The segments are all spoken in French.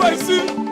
pas ici.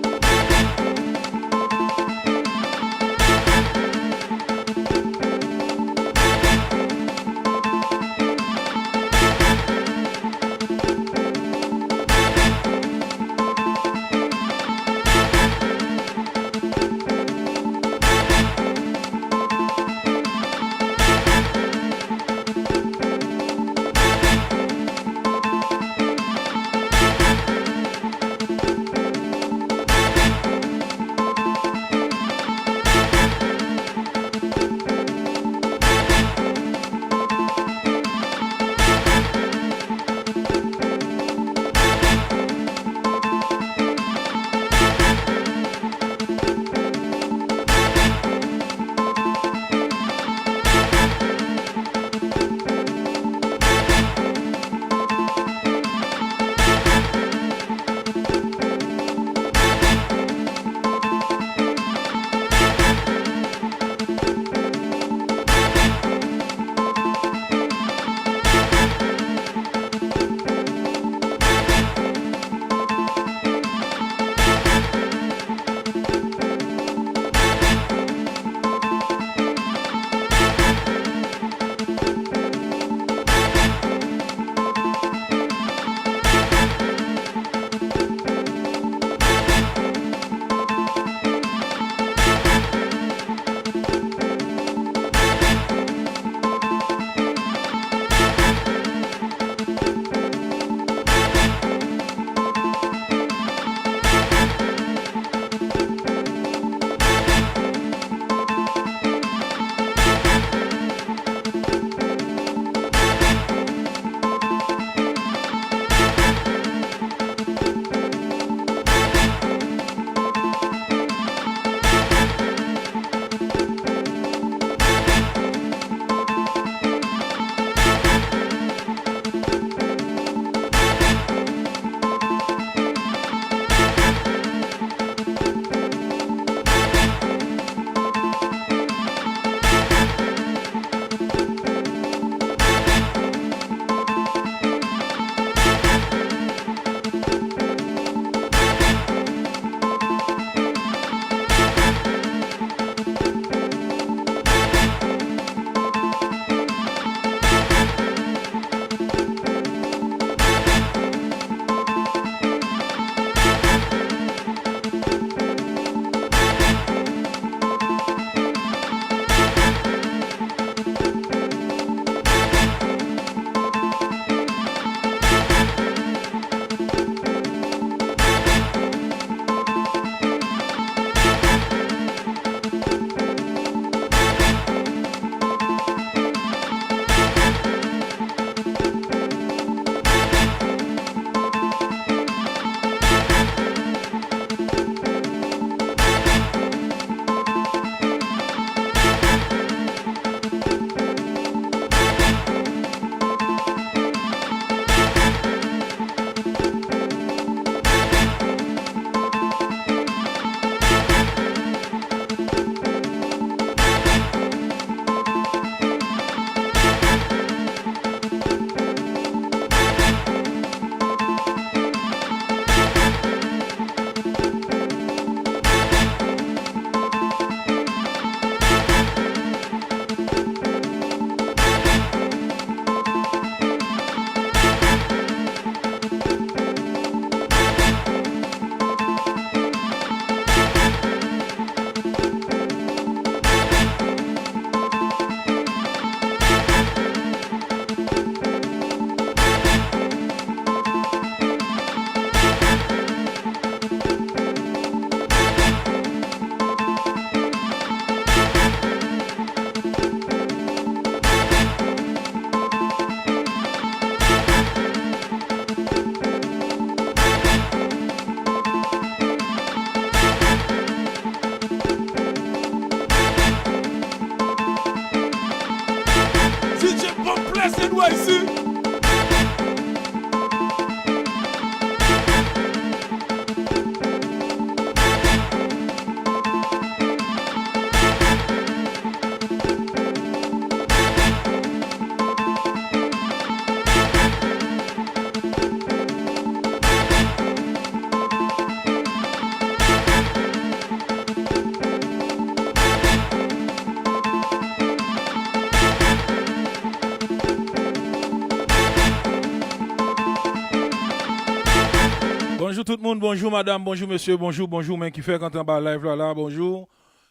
bonjour tout le monde, bonjour madame, bonjour monsieur, bonjour, mais qui fait quand on parle live là, bonjour.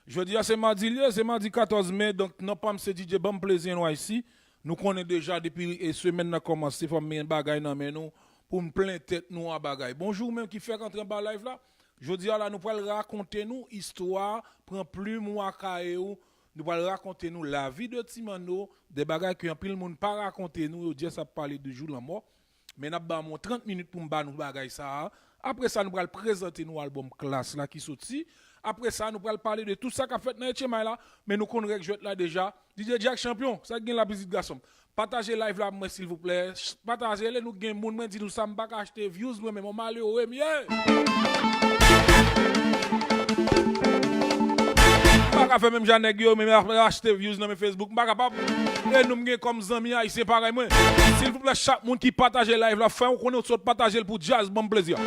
Je dis, c'est mardi 14 mai, donc non pas M. DJ, bon plaisir nous ici. Nous connaissons déjà depuis une semaine, nous commencé, il faut mettre bagay dans nous pour me plein tête nous à bagay. Bonjour même qui fait quand on parle live là. Je dis, là, nous allons raconter nous histoire, prend plume ou à caillou. Nous allons raconter nous la vie de Timano, des bagages que un pile monde pas raconter nous, Dieu ça parler de jour la mort. Mais nous avons 30 minutes pour nous bagages ça. Après ça nous allons présenter nos album classe là qui sorti. Après ça nous allons parler de tout ça qu'a fait dans le là, mais nous connaissons là déjà. DJ Jack Champion, ça gagne la visite garçon. Partagez live là moi s'il vous plaît. Partagez les nous gagne monde moi dit nous ça pas acheter views moi mais mon malheureux mieux. Pas faire même Jeanne Guillaume mais acheter views dans mes Facebook pas capable et nous me comme amis haïtiens pareil moi s'il vous plaît chaque monde qui partage live là fait on connaît autre partager pour jazz bon plaisir.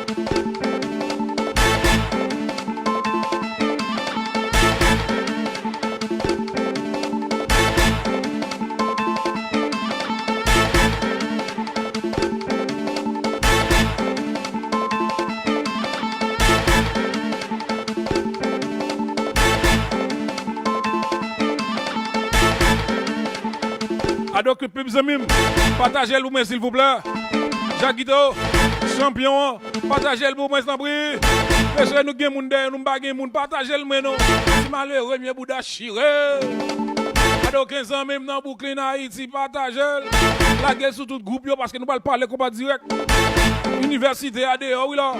Donc, pub amis, partagez le pour s'il vous plaît. Jacquito, champion, partagez le pour moi, s'il vous parce que nous avons des gens, nous avons des partagez le nous. Si malheureux, mieux Bouddha chiré. Donc, 15 ans même dans Brooklyn, Haïti, partagez la guerre sur tout groupe parce que nous allons parler combat direct. Université ADO, oui là.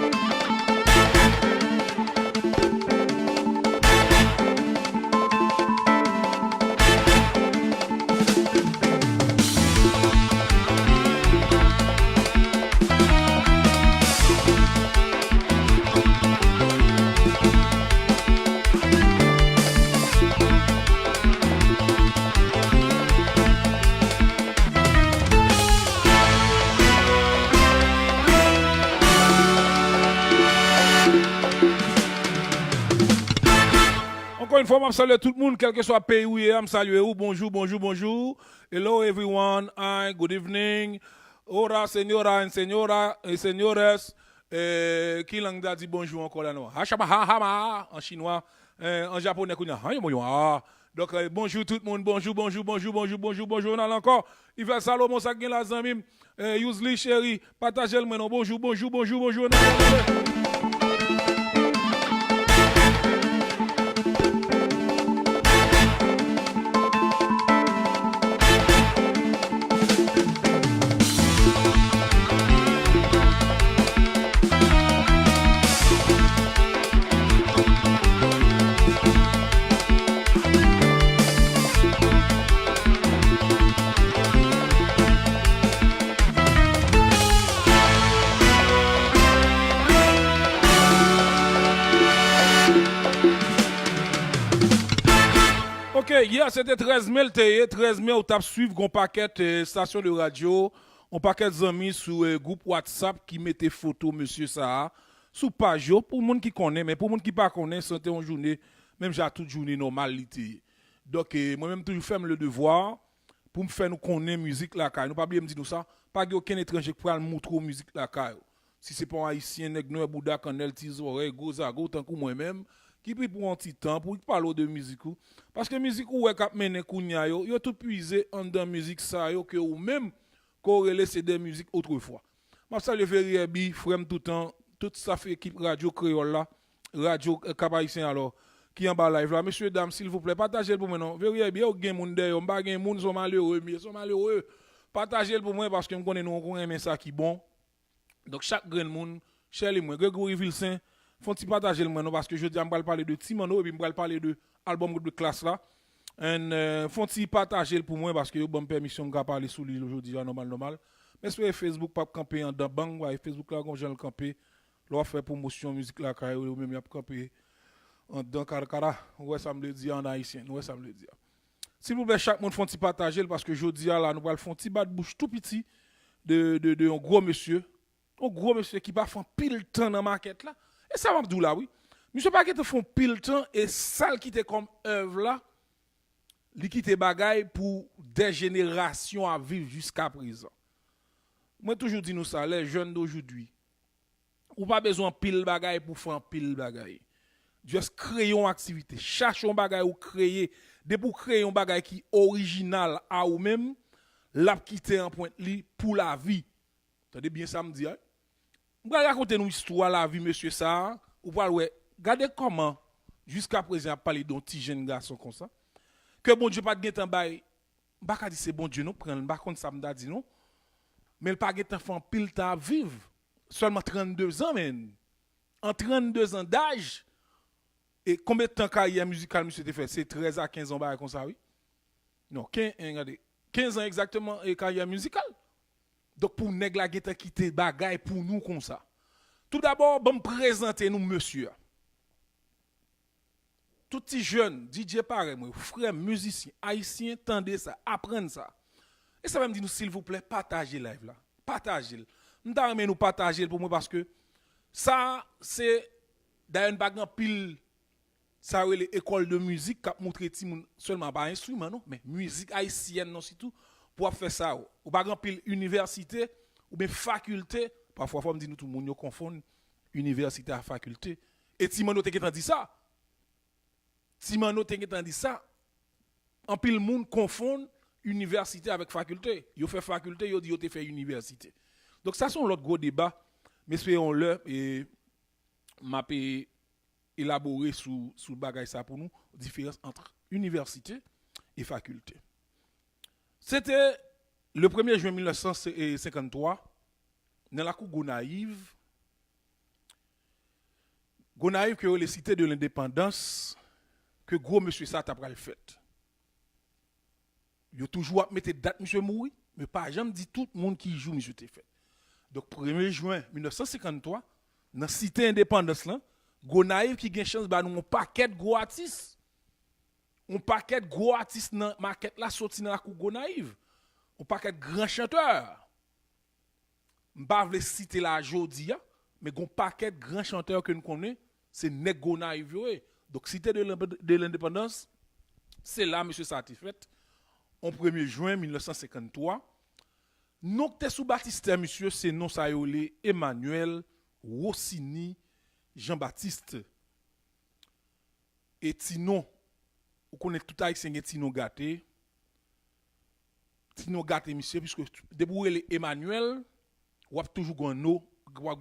Encore une fois, je salue tout le monde, quel que soit le pays où il est, je salue vous. Bonjour. Hello everyone. Hi, good evening. Ora, señora, and señora, et señores. Qui langue dit bonjour encore là, non? Hachama, en chinois, en japonais, donc, bonjour tout le monde, bonjour, on a encore. Il fait Salomon, ça gagne la zamim. Yusli, chéri, partagez le maintenant. Bonjour. Ok, hier c'était 13 mai, 13 mai, on t'a suivi un paquet station de radio, un paquet d'amis sur groupe WhatsApp qui mettait photo monsieur ça sous page pour les gens qui connaissent, mais pour les gens qui ne connaissent pas, c'était une journée, même j'ai toute journée normalité. Donc, moi-même, toujours faire le devoir pour me faire nous connaître musique la caille. Nous pas bien me dire nous ça, pas aucun étranger qui pourra nous montrer musique la caille. Si c'est pas un haïtien, Negno, Bouddha, Canel, Tizore, Gozago, tant que moi-même, qui pris pour un petit temps pour parler de musique parce que musique ou est cap mené kounya yo tout puisé en dans musique ça yo que ou même corrélé c'est des musiques autrefois. Moi ça le Ferrier bi frère tout temps toute ça fait équipe radio créole là radio Cap-Haïtien alors qui en bas live là messieurs dames s'il vous plaît partagez pour moi non Ferrier bi yo gen moun derrière m'pa gen moun sont malheureux partagez pour moi parce que me connais nous on aime ça qui bon donc chaque grain moun cher les moi Grégory Vilsain faut-il partager le maintenant parce que je dis on va parler de Timano et puis on va parler de album de classe là. Faut-il partager pour moi parce que j'ai bonne permission de parler sur lui aujourd'hui normal. Mais sur Facebook pas camper en dans bang Facebook là comme j'en camper, là faire promotion musique là car ou même y a camper en dans cara ouais ça me le dit en haïtien, ouais ça me le dit. S'il vous plaît chaque monde faut-il partager parce que aujourd'hui là nous va faire un petit bas de bouche tout petit de un gros monsieur qui va faire pile temps dans market là. Et ça va me dire là, oui. Monsieur pas qui te font pile temps et ça qui te comme œuvre là, li qui te bagaille pour des générations à vivre jusqu'à présent. Moi toujours dis nous ça, les jeunes d'aujourd'hui, Ou pas besoin pile bagay pour faire pile bagay. Juste créer une activité, chercher un bagay ou créer, dès pour créer un bagay qui original à ou même, l'a quitter en point li pour la vie. Attendez bien ça me dit. Hein? Je vais raconter une histoire la vie monsieur ça, ou pas ouais, regardez comment jusqu'à présent parler d'un petit jeune garçon comme ça que bon Dieu pas de temps bail, pas dire c'est bon Dieu non prendre pas contre ça me dit non. Mais il pas de temps faire pile temps à vivre. Seulement 32 ans men. En 32 ans d'âge. Et combien de temps carrière musicale monsieur te fait? C'est 13 à 15 ans comme ça, oui? Non, 15, regardez, 15 ans exactement et carrière musicale. Donc pour nèg la geta quitter bagay pour nous comme ça. Tout d'abord, bon me présenter nous monsieur. Tout petit jeune, DJ pareil, moi, frère musicien, haïtien, tendez ça, apprenez ça. Et ça va me dire nous s'il vous plaît, partagez live là. Partagez. Nous nous partager pour moi parce que ça c'est d'ailleurs une bague en pile. Ça les écoles de musique qui montré seulement pas instrument non mais musique haïtienne non c'est tout pour faire ça ou pas grand pile université ou bien faculté parfois faut me dire nous tout monde confond université à faculté et Timano t'es dit ça Timano t'es dit ça en pile monde confond université avec faculté yo fait faculté yo dit yo te fait université donc ça sont l'autre gros débat mais espérons-le et m'a élaborer sous le bagage ça pour nous, différence entre université et faculté. C'était le 1er juin 1953, dans la cour Gonaïve. Gonaïve, qui est les cités de l'indépendance, que gros monsieur ça t'a pris fait. Il a toujours mis date monsieur mouri, mais pas jamais dit tout le monde qui joue monsieur te fait. Donc 1er juin 1953, dans la cité indépendance là, Gonaïve qui gagne chance ba nous un paquet de gros artistes. Un paquet de gros artistes dans maquette là sorti dans la cour Gonaïve. Un paquet de grands chanteurs. M'pa vle citer la jodi mais gon paquet de grands chanteurs que nous connaissons, c'est nèg Gonaïve yo. Donc cité de l'indépendance, c'est là monsieur Satifet en 1er juin 1953. Non te sous Baptiste monsieur, c'est non ça yolé Emmanuel Rossini Jean-Baptiste et Tino, vous connaissez tout haïtien Tino Gâté. Tino Gâté monsieur puisque debout les Emmanuel, ou a toujours un no,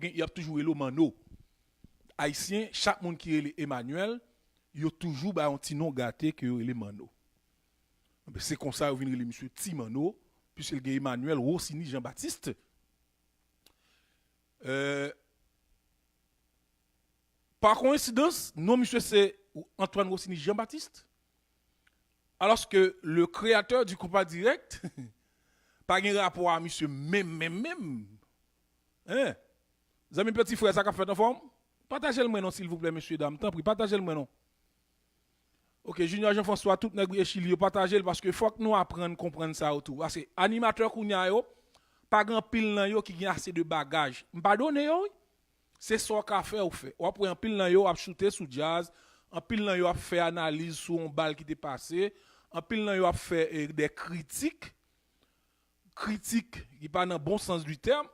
il y a toujours le mano. Haïtien, chaque monde qui est Emmanuel, il y a toujours un Tino Gâté que est mano. C'est comme ça que le monsieur Timano puisque il y a Emmanuel Rossini Jean-Baptiste. Par coïncidence, non, monsieur, c'est Antoine Rossini Jean-Baptiste. Alors que le créateur du compas direct, pas de rapport à monsieur même. Hein? Vous avez un petit frère, ça a fait en forme? Partagez le nom, s'il vous plaît, monsieur, dames. Tant pis, partagez le nom. Ok, Junior Jean-François, tout nègre et Chili, partagez parce que faut que nous apprenions à comprendre ça autour. Parce que animateur kounya yo, pas grand pile nan yo qui a assez de bagages. M'pardonne yo. C'est ça qu'a fait ou fait. Ou après un pile nan yo a shooter sous jazz, un pile nan yo a fait analyse sur un bal qui t'est passé, un pile nan yo a fait des critiques qui pas dans le bon sens du terme.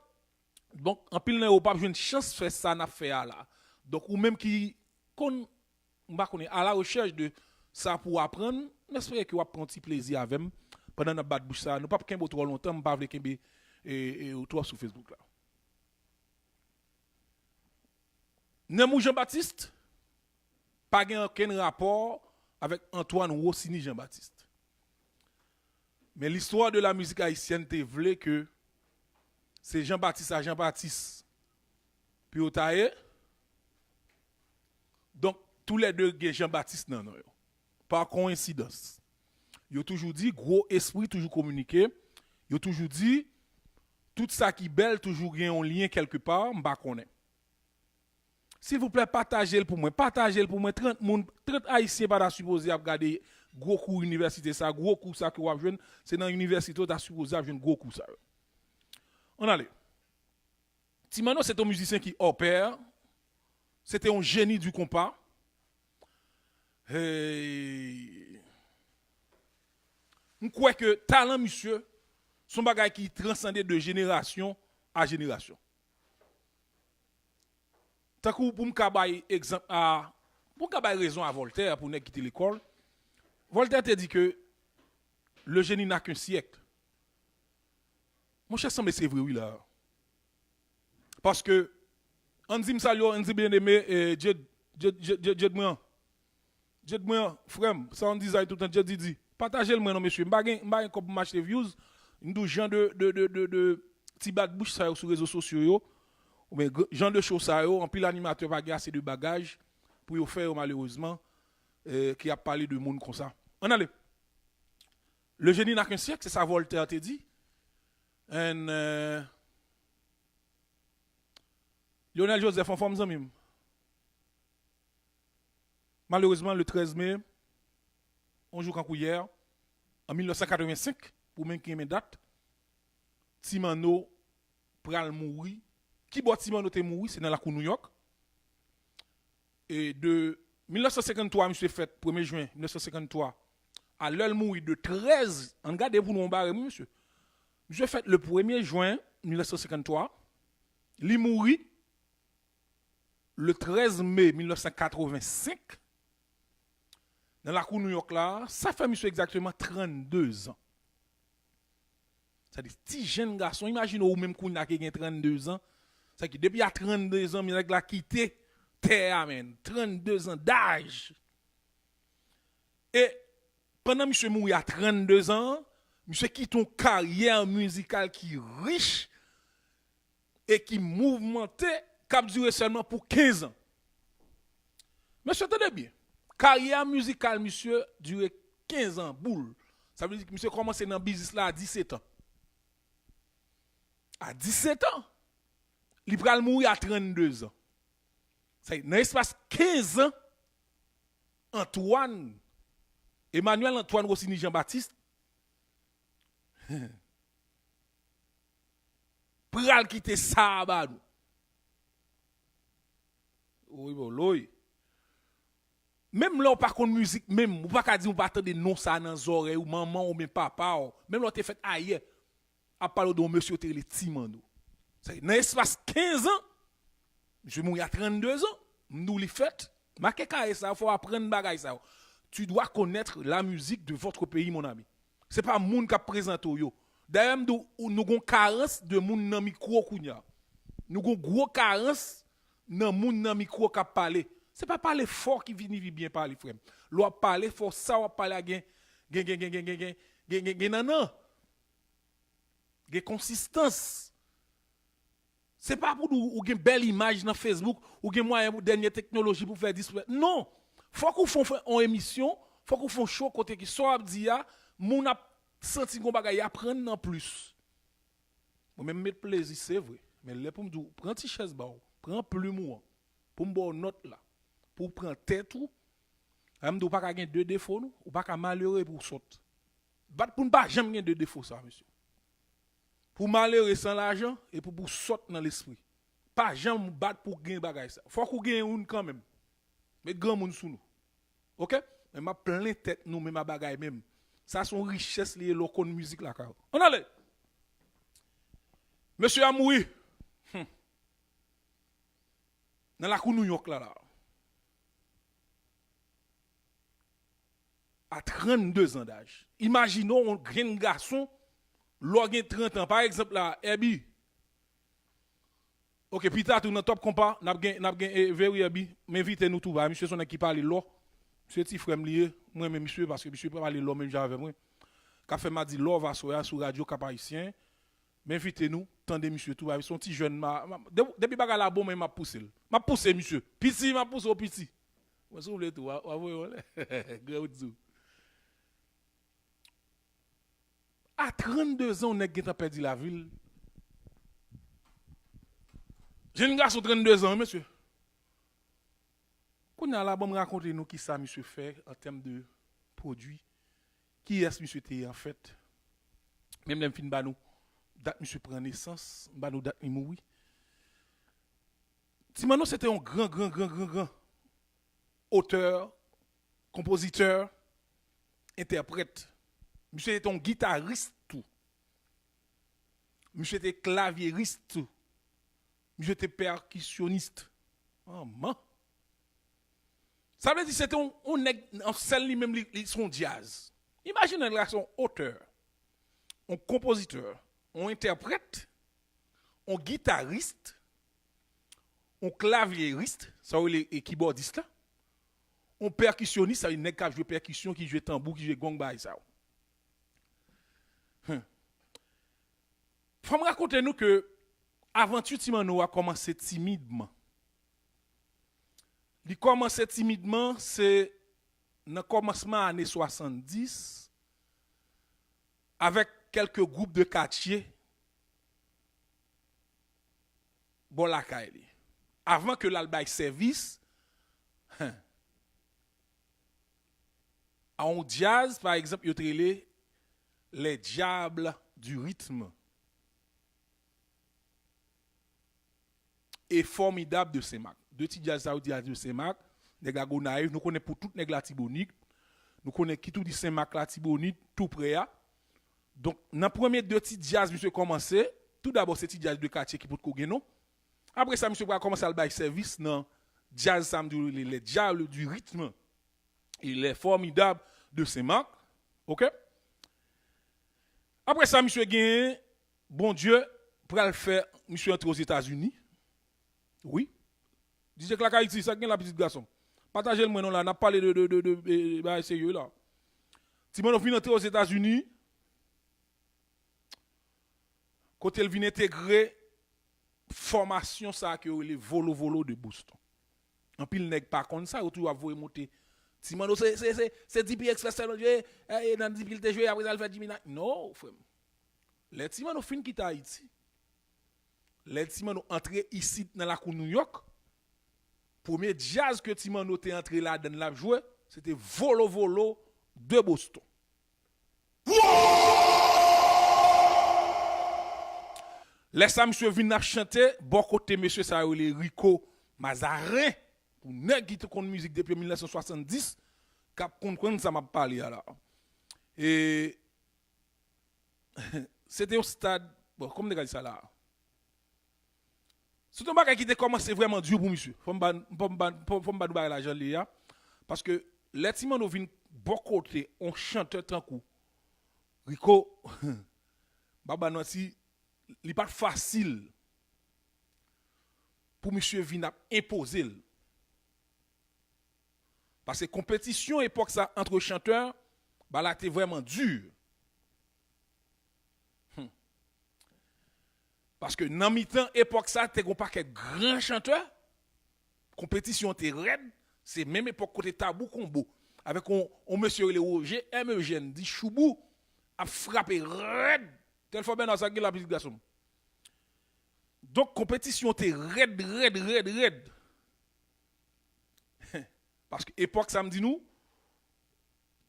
Donc un pile nan yo pas une chance faire ça n'a fait là. Donc ou même qui qu'on à la recherche de ça pour apprendre, j'espère que vous avez un petit plaisir avec moi pendant notre bad bouche ça. Nous pas qu'un trop longtemps, nous pas vle kembe et autour sur Facebook là. Nemou Jean-Baptiste pas aucun rapport avec Antoine Rossini Jean-Baptiste. Mais l'histoire de la musique haïtienne te vle que c'est Jean-Baptiste à Jean-Baptiste puis Otaye. Donc tous les deux Jean-Baptiste non. Par coïncidence. Ils ont toujours dit gros esprit toujours communiqué. Ils ont toujours dit tout ça qui belle toujours un lien quelque part, m'pa connaît. S'il vous plaît, partagez-le pour moi. Partagez-le pour moi. 30 haïtiens pas supposé regarder gros cours université ça, gros cours ça que vous avez, c'est dans l'université tu as supposé avoir un gros cours ça. On allait. Timano c'est un musicien qui opère. C'était un génie du compas. Je crois que talent monsieur son bagage qui transcendait de génération à génération. Tant que pour me cabaye exemple à pour cabaye raison à Voltaire pour ne quitter l'école. Voltaire te dit que le génie n'a qu'un siècle. Mon cher semble c'est vrai oui là. Parce que on dit salut, on dit bien aimé Dieu de moi. Dieu de moi frère, ça on disait tout le temps Dieu dit partagez le moi non monsieur, m'pa comme pour m'acheter views, nous gens de petit bad bouche ça sur les réseaux sociaux ou bien gens de choses ça en pile l'animateur va gagner assez de bagages pour y faire malheureusement qui a parlé de monde comme ça. On allez. Le génie n'a qu'un siècle, c'est ça Voltaire te dit. Lionel Joseph en forme zami. Malheureusement le 13 mai on joue quand hier en 1985 pour même qui date Timano pral mourir. Qui boit Timano te mourir, c'est dans la cour New York. Et de 1953, monsieur fait 1er juin 1953 à l'heure mourir de 13, en regardez pour nous barrer monsieur. Monsieur fait le 1er juin 1953, il mourit le 13 mai 1985 dans la cour New York là, ça fait monsieur exactement 32 ans. C'est-à-dire, petit jeune garçon, imaginez ou même qu'on a 32 ans, c'est-à-dire depuis il y a 32 ans, il a quitté terre, amen. 32 ans d'âge. Et pendant que monsieur mourit à 32 ans, monsieur quitte une carrière musicale qui est riche et qui est mouvementée, qui a duré seulement pour 15 ans. Monsieur, tenez bien. Carrière musicale, monsieur, duré 15 ans, boule. Ça veut dire que monsieur commencé dans le business là à 17 ans. À 17 ans, il va mourir à 32 ans. C'est dans l'espace 15 ans, Emmanuel Antoine Rossini Jean-Baptiste, pral quitter ça, badou. Oui, bon, oui. Même là, on par contre musique, même, on pas dire on pas attendre non ça dans les oreilles, ou maman, ou même papa, même là, on te fait ailleurs, à parler de monsieur Télé Timando. C'est dans l'espace 15 ans, je mourir à 32 ans, nous les fait, marquez ça, il faut apprendre bagay ça. Tu dois connaître la musique de votre pays, mon ami. C'est pas moun qui présente yo. D'ailleurs, nous avons carence de moun nan micro kounya. Nous avons gros carence nan moun nan micro qui parler. C'est pas parler fort qui vient bien parler frère. L'on parler fort ça on parler à gen consistance. C'est pas pour ou une belle image dans Facebook ou gen moyen pour dernière technologie pour faire display. Non, faut qu'on fasse une émission, faut qu'on fasse show côté qui soit dit ya, moun a senti qu'on bagay apprendre en plus. Moi même mettre plaisir c'est vrai, mais là pour me dire prends ti chaise ba, prends plume pour me bon note là, pour prendre tête ou am pas ka gen deux défauts nous, ou pas ka malheureux pour saute. Bat pour pas jamais gen deux défauts ça monsieur. Pour malheureux sans l'argent et pour sauter dans l'esprit. Pas jamais battre pour gagner bagay ça. Faut qu'on gagne une quand même. Mais grand monde sous nous. OK? Mais m'a plein tête nous même ma bagay même. Ça son richesse liée local musique là. On allait. Monsieur a mouru. Dans la cour New York là. À 32 ans d'âge. Imaginons un grand garçon l'organe 30 ans, par exemple, là, Herbie. Ok, puis t'as tout dans top compas, n'a gen very Herbie, m'invite nous tout va, monsieur son qui parle l'eau. Monsieur petit frère lié, moi même monsieur parce que monsieur parle l'eau même j'avais moi. Qu'a fait m'a dit l'eau va sur radio cap haïtien. M'invite nous, tendez monsieur tout va, son petit jeune depuis bagarre la bon m'a poussé. M'a poussé monsieur. Petit m'a poussé au petit. Moi souffle tout, wa grand. À 32 ans, on a perdu la ville. J'ai une garçon de 32 ans, monsieur. Qu'on a là, bon, me raconter nous qui ça, monsieur, fait en termes de produits. Qui est-ce, monsieur, t'es en fait? Même les films, bah nous, date, monsieur, prend naissance, bah nous, date, il mourit. Timano, c'était un grand auteur, compositeur, interprète. Monsieur était un guitariste tout. Monsieur était claviériste tout. Monsieur était percussionniste. Oh, man. Ça veut dire que c'était un seul lui-même, ils sont jazz. Imaginez là, son auteur, un compositeur, un interprète, un guitariste, un claviériste, ça veut dire les keyboardistes là, un percussionniste, ça veut dire qui joue percussion, qui joue tambour, qui joue gong, ça. Faut me raconter nous que aventure Timano a commencé timidement. Il commençait timidement, c'est dans le commencement des années 70, avec quelques groupes de quartier. Bon, la Kaili. Avant que l'albaï service, à un jazz, par exemple, il y a les diables du rythme. Et formidable de Semak. Deux petits jazz saoudiens de Semak, les gars naïfs, nous connaissons pour toutes les glatiboniques, nous connaissons qui tout dit Semak, latibonique, tout près. Donc, dans les premiers deux petits jazz, monsieur commencé, tout d'abord, c'est petit jazz de quartier qui peut te non. Après ça, monsieur va commencer à faire service dans jazz samedi, les diables du rythme. Il est formidable de Semak. OK? Après ça, monsieur gagne, bon Dieu, pour le faire, monsieur entre aux États-Unis. Oui. Disait que la Haïti, ça gagne la petite garçon. Partagez le moi là, on a parlé de sérieux là. Si on vient entrer aux États-Unis, quand elle vient intégrer formation ça que les volo de Boston. En pile nèg pas comme ça, autour à vous monter. Timano c'est 10 pieds express et dans 10 pieds te jouer après ça fait 10 minutes. Non, frère. Les Timano fin quitter Haïti. Les Timano entrer ici dans la cour New York. Premier jazz que Timano t'est entré là dans la jouer, c'était volo de Boston. Laissez monsieur venir chanter, bon côté monsieur ça les Rico Mazarin pour nèg qui te connaît musique depuis 1970, cap comprendre ça m'a parlé là. Et c'était au stade bon comme on dit ça là. C'est un bagage qui a commencé vraiment dur pour monsieur. Faut me battre l'argent là parce que les Timano vinn bon côté on chanteur tant coup. Rico Baba Nancy il n'est pas facile pour monsieur venir imposer. Parce que compétition époque ça entre chanteurs, bah là c'était vraiment dur. Parce que dans mi-temps époque ça t'es un paquet grand chanteur, compétition était raide, c'est même époque côté tabou combo avec on monsieur le Roger M Eugène dit Choubou a frappé raide. Tel fois ben dans ça la petite garçon. Donc compétition était raide. Parce que époque ça me dit nous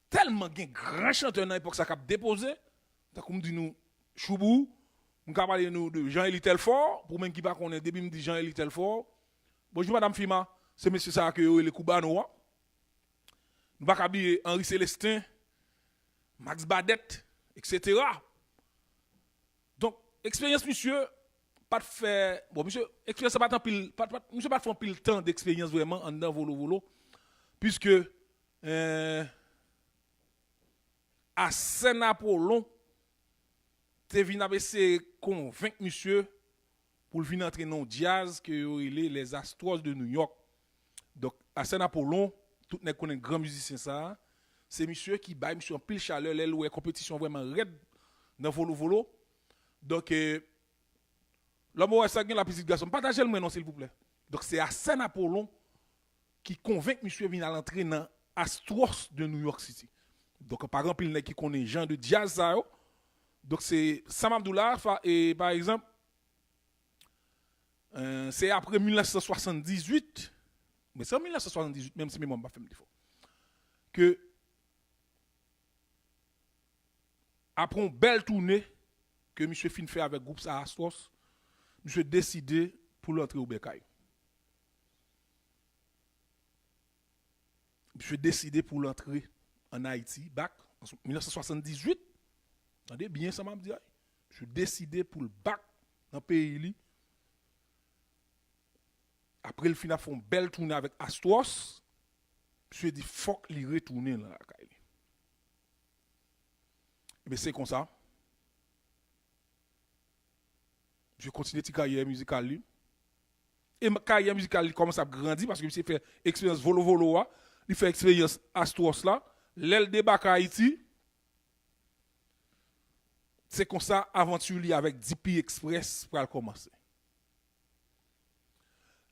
tellement gen grand chanteur dans époque ça cap déposé, ça comme dit nous Choubou, on ka parler nous de Jean-Élie Telfort pour même qui pas connaît depuis me dit Jean-Élie Telfort. Bonjour madame Fima, c'est monsieur ça que les Cubano. Nous pas habiller Henri Célestin, Max Badette, etc. Donc expérience monsieur pas de faire bon monsieur expérience pas tant pile monsieur pas faire pile temps d'expérience vraiment en dedans volo puisque à Saint-Apollon te vinn essayer convaincre monsieur pour venir entrer dans jazz que les Astros de New York. Donc à Saint-Apollon tout n'est connaît grand musicien ça c'est monsieur qui baille monsieur en pile chaleur les louer compétition vraiment raide dans volo donc l'homme ça gagne la petite garçon partagez le moi non s'il vous plaît. Donc c'est à Saint-Apollon qui convainc monsieur venir à l'entrée dans Astros de New York City. Donc par exemple il qui connaît gens de jazz ça. Donc c'est Sam Abdullah et par exemple c'est après 1978 mais c'est en 1978 même si mes membres pas fait défaut que après une belle tournée que monsieur fin fait avec groupe Astros monsieur décidé pour l'entrer au Bécaye. Monsieur décidé pour l'entrer en Haïti, bac, en 1978. Attendez bien, ça m'a dit. Je suis décidé pour le bac dans le pays. Après le final font belle tournée avec Astros. Monsieur dit faut qu'il retourne là. Mais c'est comme ça. Je continue de carrière musicale. Et ma carrière musicale commence à grandir parce que je fait expérience volo, il fait expérience Astros là, l'aile débarque à Haïti. C'est comme ça aventure avec DP Express pour commencer.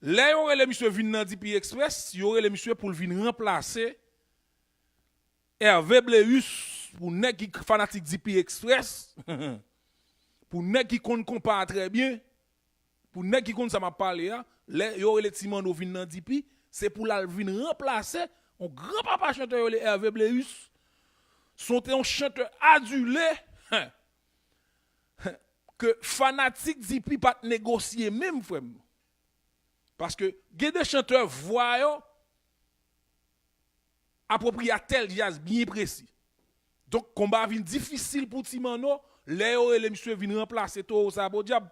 Là, il y aurait les monsieur venir dans DP Express, il y aurait les monsieur pour venir remplacer Hervé Bleus pour nèg qui fanatique DP Express. Pour nèg qui compare très bien, pour nèg qui ça m'a parlé, il y aurait les Timano venir dans DP, c'est pour la venir remplacer un grand papa chanteur Hervé Bleus. Sont un chanteur adulé. Que fanatique DP pas négocier même frère. Parce que il y a des chanteurs voyants appropriés à tel jazz bien précis. Donc combat vient difficile pour Timano, les monsieur viennent remplacer tout ça beau diable.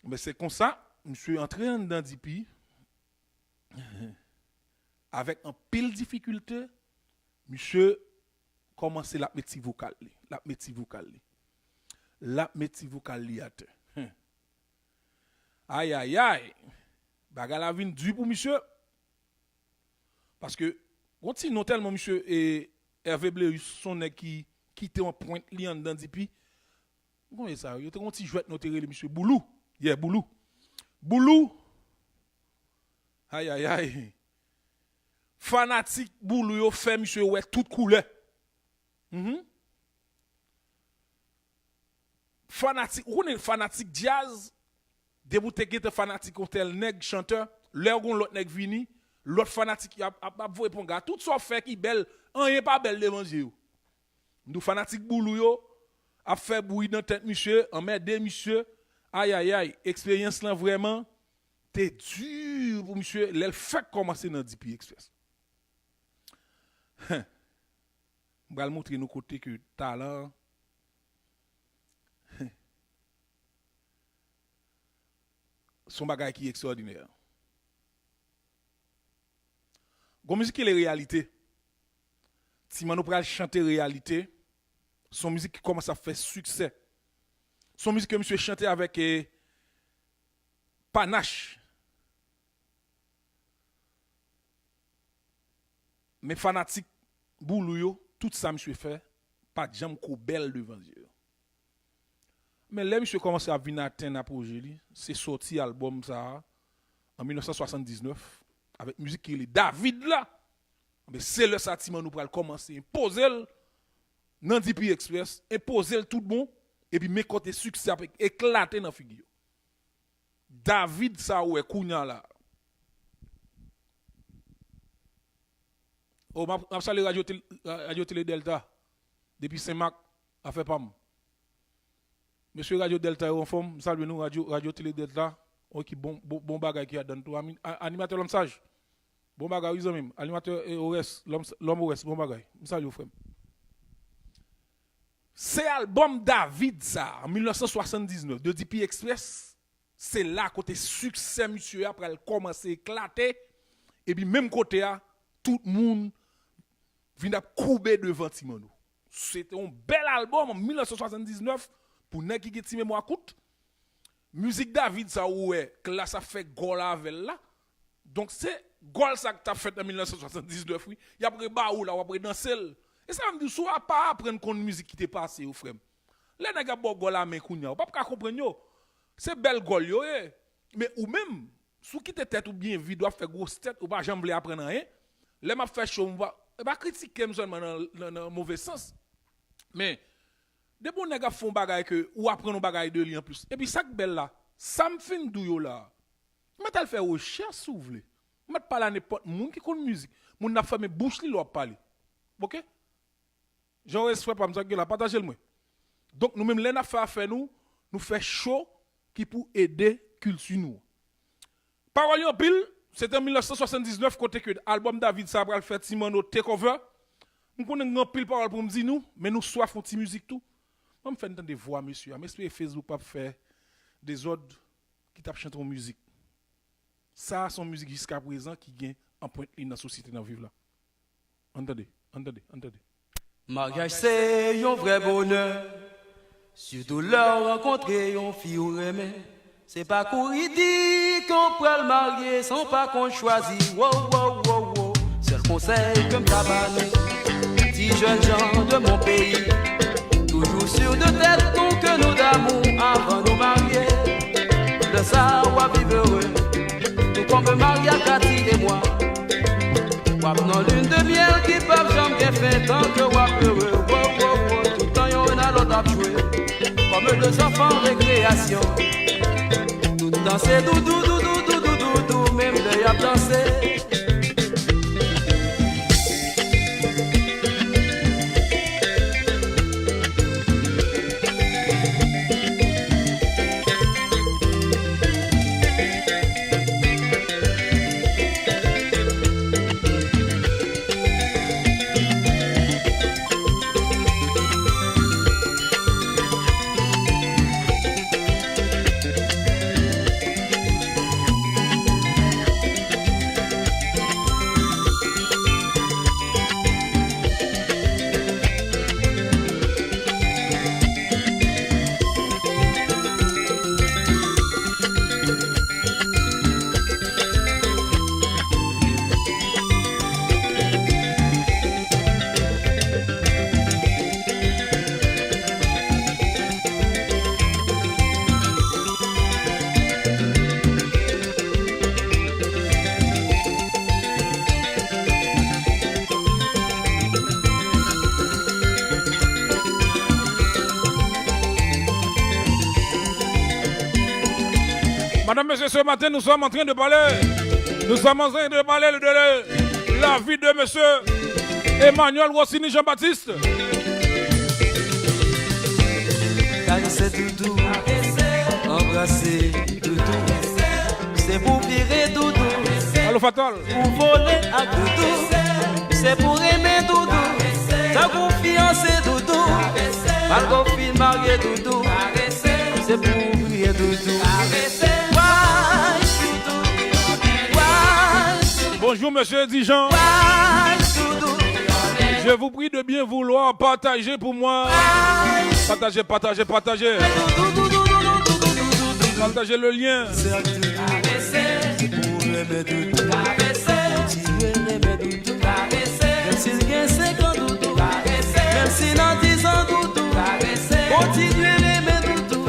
Mais c'est comme ça, monsieur entré dans DP avec un pile difficulté, monsieur commencer la métier vocal, la métier vocal. La métier vocal liate. Aïe aïe aïe. Baga la vin du pour monsieur. Parce que continue tellement monsieur et Hervé Bleus son qui quitte en pointe li en dans dipi. Comment ça yo te kon ti jouet noter le monsieur Boulou. Boulou. Boulou. Aïe aïe aïe. Fanatique Boulou yo fait monsieur ouais toute couleur. Fanatique, ou est fanatique jazz, debout te gete fanatique tel nèg chanteur, leur gon l'autre nèg vini, l'autre fanatique a voye pour gars, tout ça fait qui belle, rien pas belle devant Dieu. Nous fanatique boulou yo a fait bruit dans tête monsieur, en met des monsieur, aïe aïe aïe, expérience là vraiment t'es dur pour monsieur, l'elle fait commencer dans DP Express. On va montrer nos côtés que talent son bagage qui est extraordinaire. Gon musique est la réalité. Si man pral chanter réalité, son musique qui commence à faire succès. Son musique que monsieur chanter avec panache. Mais fanatique boulou yo, tout ça monsieur fait pas de jambe ko belle devant Dieu. Mais là, monsieur commence à venir atteindre un projet, c'est sorti album ça en 1979 avec musique qui est David là. Mais c'est le sentiment nous pour commencer, imposer dans DP Express, imposer tout bon et puis mes côté succès avec éclater dans figure. David ça ouais kounya là. Oh m'a salé radio télé Delta depuis Saint-Marc a fait pas. Monsieur Radio Delta en forme, salut nous Radio Télé Delta. OK bon bagay qui a donné tout animateur l'homme sage. Bon bagay ils même animateur OS l'homme OS bon bagay. Salut frère. C'est album David ça en 1979 de DP Express. C'est là côté succès monsieur après commencer éclater et puis même côté tout le monde vient couper devant Timano. C'était un bel album en 1979. Pour nèg qui ti mémoire coûte musique David ça ouais classe a fait gol avec là donc c'est gol ça que tu as fait en 1979 oui y a après ba ou là ou après danser et ça me dit soit pas apprendre qu'on musique qui t'est passé au frère les nèg a bo gol la main kounya pas ka comprendre yo c'est belle gol yo mais ou même sous qui tête ou bien vide doit faire grosse tête ou pas jamais apprendre rien les m'a fait chaud pas critiquer seulement dans mauvais sens mais des bons nèg font bagay que ou apprendre bagay de li en plus et puis ça belle là ça me fin douyo là mais t'al faire recherche s'ouvre mais pas là n'importe monde qui connaît musique monde n'a fermé bouche li leur parler OK j'aurais souhait pas me dire là partager le moi donc nous même les n'a fait nous fait show qui pour aider culture nous parole en pile c'était en 1979 côté que album David Sabral fait Timano Takeover nous connaissons en pile parole pour me dire nous mais nous soif font ti musique tout on me fait entendre des voix monsieur mais Facebook pas faire des ordres qui t'a chanter en musique Ça, son musique jusqu'à présent qui gagne en pointe dans la société dans vivre là. Entendez. Mariage, c'est un vrai bonheur. Surtout leur rencontrer une fille ou remè. C'est pas qu'on dit qu'on peut le marier sans pas qu'on choisit. Wow. C'est le conseil que m't'a donné. Petit jeunes gens de mon pays. Toujours sûr de tête qu'on que nous d'amour avant de nous marier. De ça, on va vivre heureux. Nous qu'on me marie à Cathy et moi. Wap non lune de miel qui peuvent jamais bien fait tant que wap heureux. Wow. Tout le temps y'en a l'autre à jouer. Comme deux enfants récréation. Tout danser doudou, même de y'a danser. Madame, monsieur, ce matin, nous sommes en train de parler. Nous sommes en train de parler de la vie de monsieur Emmanuel Rossini Jean-Baptiste. Caresser doudou, embrasser doudou, c'est pour virer doudou. Allô Fatal. Pour voler à doudou, c'est pour aimer doudou. Ta confiance est doudou, malgré film marié doudou, c'est pour oublier doudou. Bonjour monsieur Dijon. Je vous prie de bien vouloir partager pour moi. Partagez. Partagez le lien. Même si rien c'est quand doudou, même si dans 10 ans doudou, continuez l'aimer doudou,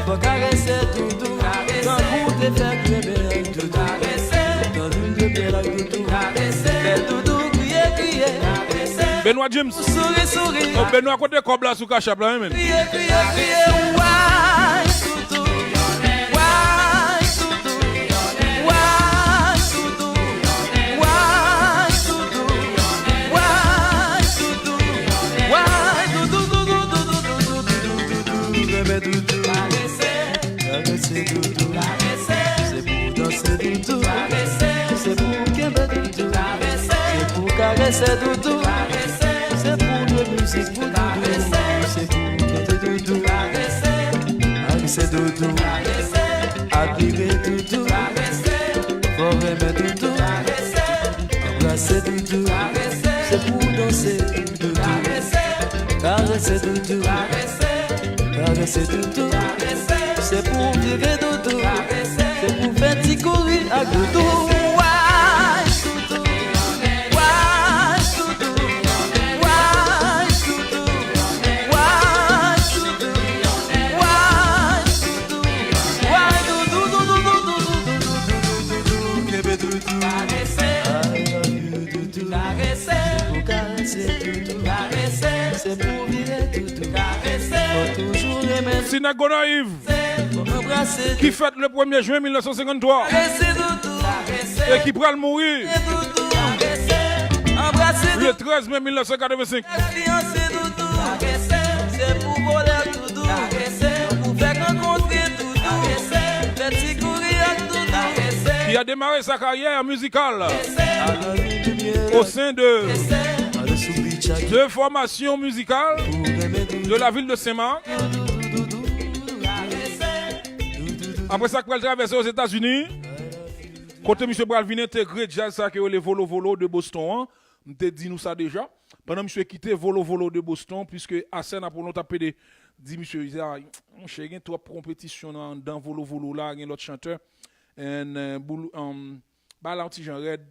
faut caresser doudou, quand vous te faites bébé doudou, dans l'une de pied la doudou, fais doudou, crier, Benoît James. Souris. Oh, Benoît côté comme là sous cachap là même. Crier, ouais, doudou. Caresser doudou, c'est pour danser doudou, c'est pour qu'aimer doudou, c'est pour caresser doudou, c'est pour de musique pour doudou, c'est pour chanter doudou, caresser doudou, admirer doudou, pour aimer doudou, embrasser doudou, c'est pour danser doudou, caresser doudou, caresser doudou. C'est pour vivre doudou, c'est pour faire petit courir à doudou. C'est pour vivre doudou, faut toujours aimer. Synagogue naïve qui fête le 1er juin 1953 et qui prend le mourir le 13 mai 1985. C'est pour voler doudou, pour faire rencontrer doudou, petit courir doudou. Qui a démarré sa carrière musicale au sein de formations musicales de la ville de Saint-Marc. Après ça, elle traverse aux États-Unis Côté monsieur pral vinn intégrer jazz ça que les Volo Volo de Boston, m'te dit nous ça déjà. Pendant monsieur quitté Volo Volo de Boston puisque Asen a pour nous taper des dit monsieur il dit monsieur gen trop compétition dans Volo Volo là gen l'autre chanteur and bah là petit Jean Red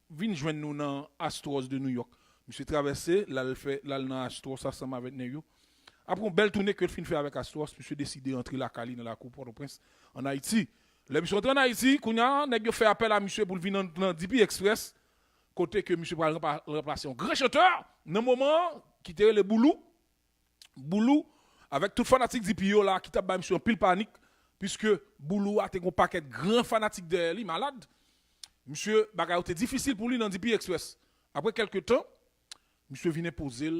vinn joindre nous dans Astros de New York. Monsieur traversé là le fait là dans Astros ensemble avec Neyo. Après une belle tournée que le fin fait avec Astros, monsieur décidé d'entrer la Cali dans la Coupe Port-au-Prince en Haïti. Le monsieur rentre en Haïti, kounya nèg fait appel à monsieur pour venir dans DP Express côté que monsieur va remplacer un grand chanteur dans moment qui était le Boulou avec tout fanatique DP là qui t'a ba monsieur en pile panique puisque Boulou a un paquet de grands fanatiques de lui malade. Monsieur bagay était difficile pour lui dans DP Express. Après quelques temps, monsieur vient poser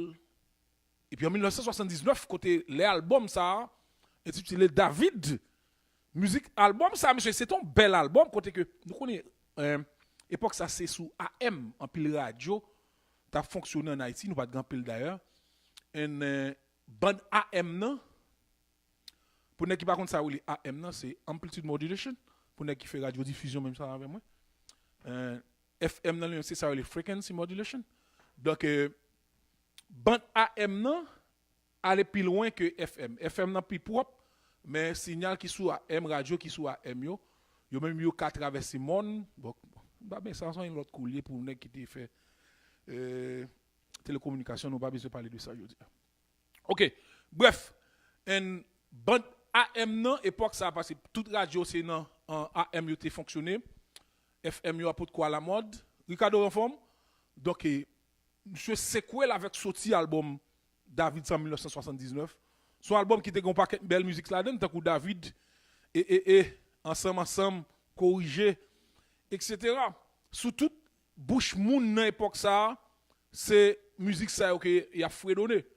et puis en 1979 côté les albums ça intitulé David musique album ça monsieur c'est un bel album côté que nous connaissons époque ça c'est sous AM en pile radio t'as fonctionné en Haïti nous pas de grand pile d'ailleurs une bande AM non pour ne qui par contre ça ou les AM non c'est amplitude modulation pour ne qui fait radio diffusion même ça avec moi FM non c'est ça les frequency modulation donc bande AM non aller plus loin que FM FM non plus propre mais signal qui sous AM radio qui sous AM yo même yo ka traverser monde bon bah ben ça sont une autre coulier pour nèg qui fait télécommunication nous pas besoin parler de ça je dis. OK bref en bande AM non époque ça a passé toute radio c'est dans AM yo té fonctionné FM yo a pour quoi la mode Ricardo en forme donc monsieur Sequel avec sorti album David en 1979 son album qui était un paquet de belle musique là-dedans, tant que David et ensemble corriger etc. Sous toute bouche moun dans époque ça, c'est musique ça OK, il a fredonné.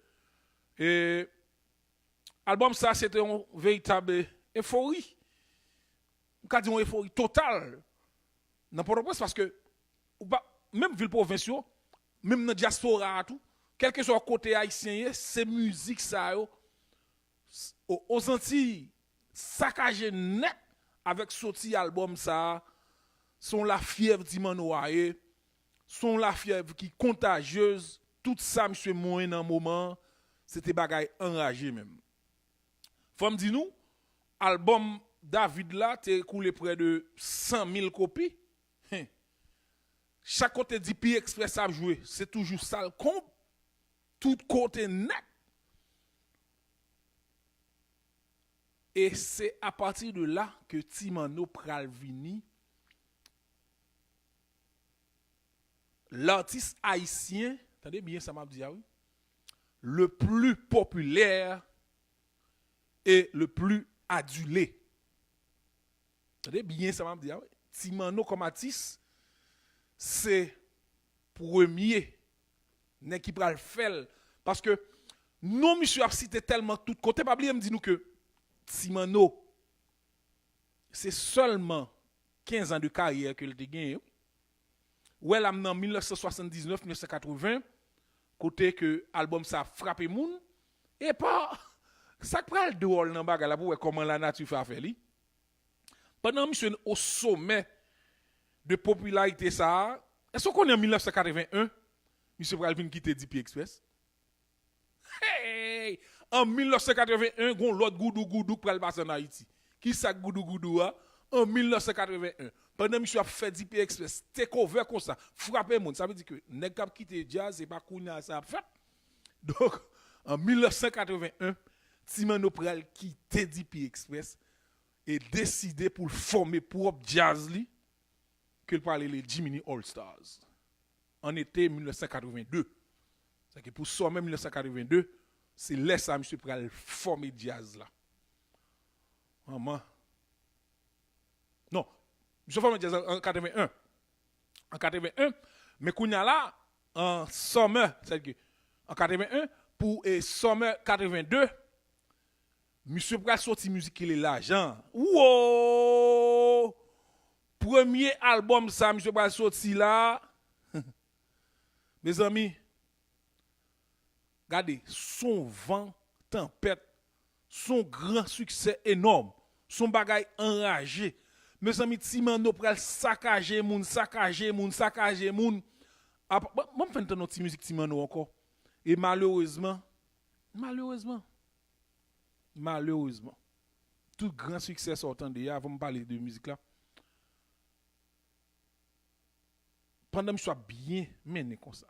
Et album ça c'était une véritable euphorie. On peut dire une euphorie totale. N'importe quoi parce que même ville provinciaux, même dans diaspora tout, quel que soit côté haïtien, c'est musique ça yo aux Antilles saccagé net avec sorti album ça sont la fièvre d'Imanoaé sont la fièvre qui contagieuse tout ça monsieur moyen dans moment c'était bagaille enragé même faut me dire nous album David là t'es coulé près de 100 000 copies chaque côté DP Express a joué c'est toujours ça comble tout côté net. Et c'est à partir de là que Timano pral vini, l'artiste haïtien, attendez bien ça m'a dit oui, le plus populaire et le plus adulé. Attendez bien ça m'a dit oui, Timano comme artiste, c'est premier n'est qui pral faire parce que non monsieur a cité tellement tout côté pas oublier me dit nous que Timano, c'est seulement 15 ans de carrière que le gagné. Ou elle a en 1979-1980, côté que l'album ça a frappé moun, et pas, ça prend le dehors dans bagarre pour voir comment la nature fait affaire li. Pendant monsieur au sommet de popularité ça, est-ce qu'on est en 1981, monsieur Pralvin quitte DP Express? Hey! En 1981, gon l'autre goudou pour le passer en Haïti. Qui ça goudou en 1981. Pendant monsieur a fait DP Express, take over comme ça, frapper monde, ça veut dire que nèg k'ap quitter jazz c'est pas kounya ça fait. Donc en 1981, Timano pral quitter DP Express et décider pour former propre jazz li que parler les Jiminy All Stars. En été 1982. C'est que pour ça même 1982 c'est là ça monsieur pral former jazz là. Maman. Non, monsieur formé jazz en 81. En 81, mais kounya là en summer, c'est-à-dire en 81 pour summer 82, monsieur pral sorti musique il est l'argent. Wow! Premier album ça monsieur pral sorti là. Mes amis, regardez, son vent, tempête, son grand succès énorme, son bagage enragé. Mes amis Timano pral saccager moun. Moi me fait entendre notre musique Timano encore. Et malheureusement, tout grand succès sortant de là, avant de parler de musique là. Pendant que je sois bien mené comme ça.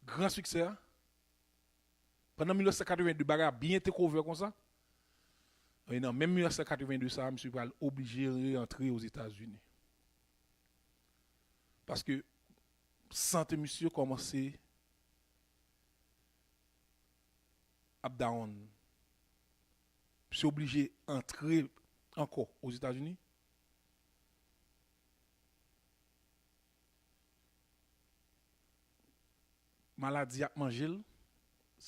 Grand succès. Hein? Pendant 1982, bagarre bien été couvert comme ça. Et non, même 1982, ça, je suis obligé de rentrer aux États-Unis. Parce que santé monsieur commencé à down. Je suis obligé d'entrer encore aux États-Unis. Maladie a mangé.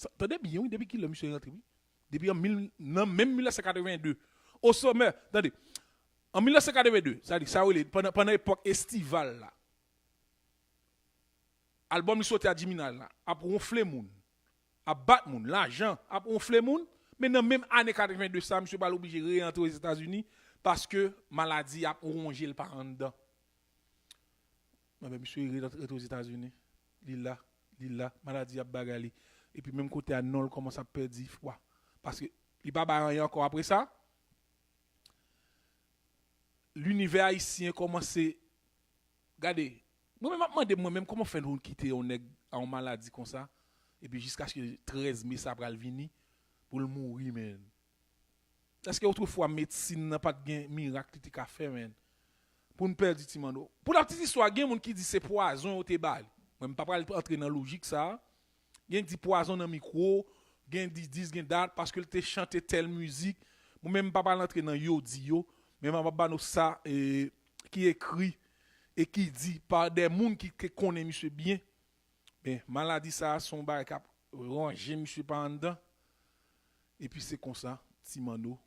Attendez bien, oui, depuis qu'il a monsieur rentré. Depuis même 1982. Au sommet, attendez, en 1982, ça dit ça pendant l'époque estivale là. Album il sorti à 10 000 là, a ronfler moun, a battre moun, l'argent, a ronfler moun, mais dans même année 82 ça monsieur pas obligé de rentrer aux États-Unis parce que maladie a rongé le par en dedans. Mais monsieur rentre aux États-Unis, lila, maladie a bagali et puis même côté à non commence à perdre foi parce que il pas rien encore après ça. L'univers haïtien commencé regardez moi-même comment faire nous quitter on est en maladie comme ça et puis jusqu'à ce que 13 mai ça va venir pour le mourir man. Est-ce que autrefois médecine n'a pas de miracle qui a fait man pour nous perdre Timano. Pour la petite histoire il y a monde qui dit c'est poison au tébal. Moi pas entrer dans logique ça. Il y a dit poison dans micro, il y a dit gen date parce que te chanté telle musique. Moi même pas entrer dans yo di yo. Mais ma ba nous ça qui écrit et qui dit par des monde qui connaît monsieur bien. Ben maladie ça son bail cap ranger monsieur pas en dedans. Et puis c'est comme ça Timano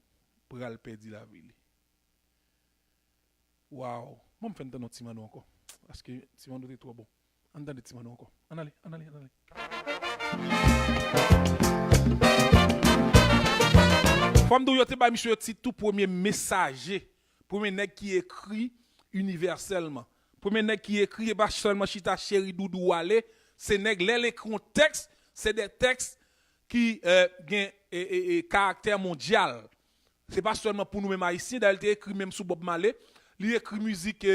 pral perdre la vie. Waouh, moi me fait entendre Timano encore parce que Timano est trop bon. Entendez Timano encore. En allez. Femme d'où yote ba monsieur tout premier messager, premier nèg qui écrit universellement. Premier nèg qui écrit pas seulement chita chéri doudou wale, c'est nèg les contextes, c'est des textes qui gain caractère mondial. C'est pas seulement pour nous même haïtiens, d'ailleurs il écrit même sous Bob Marley, il écrit musique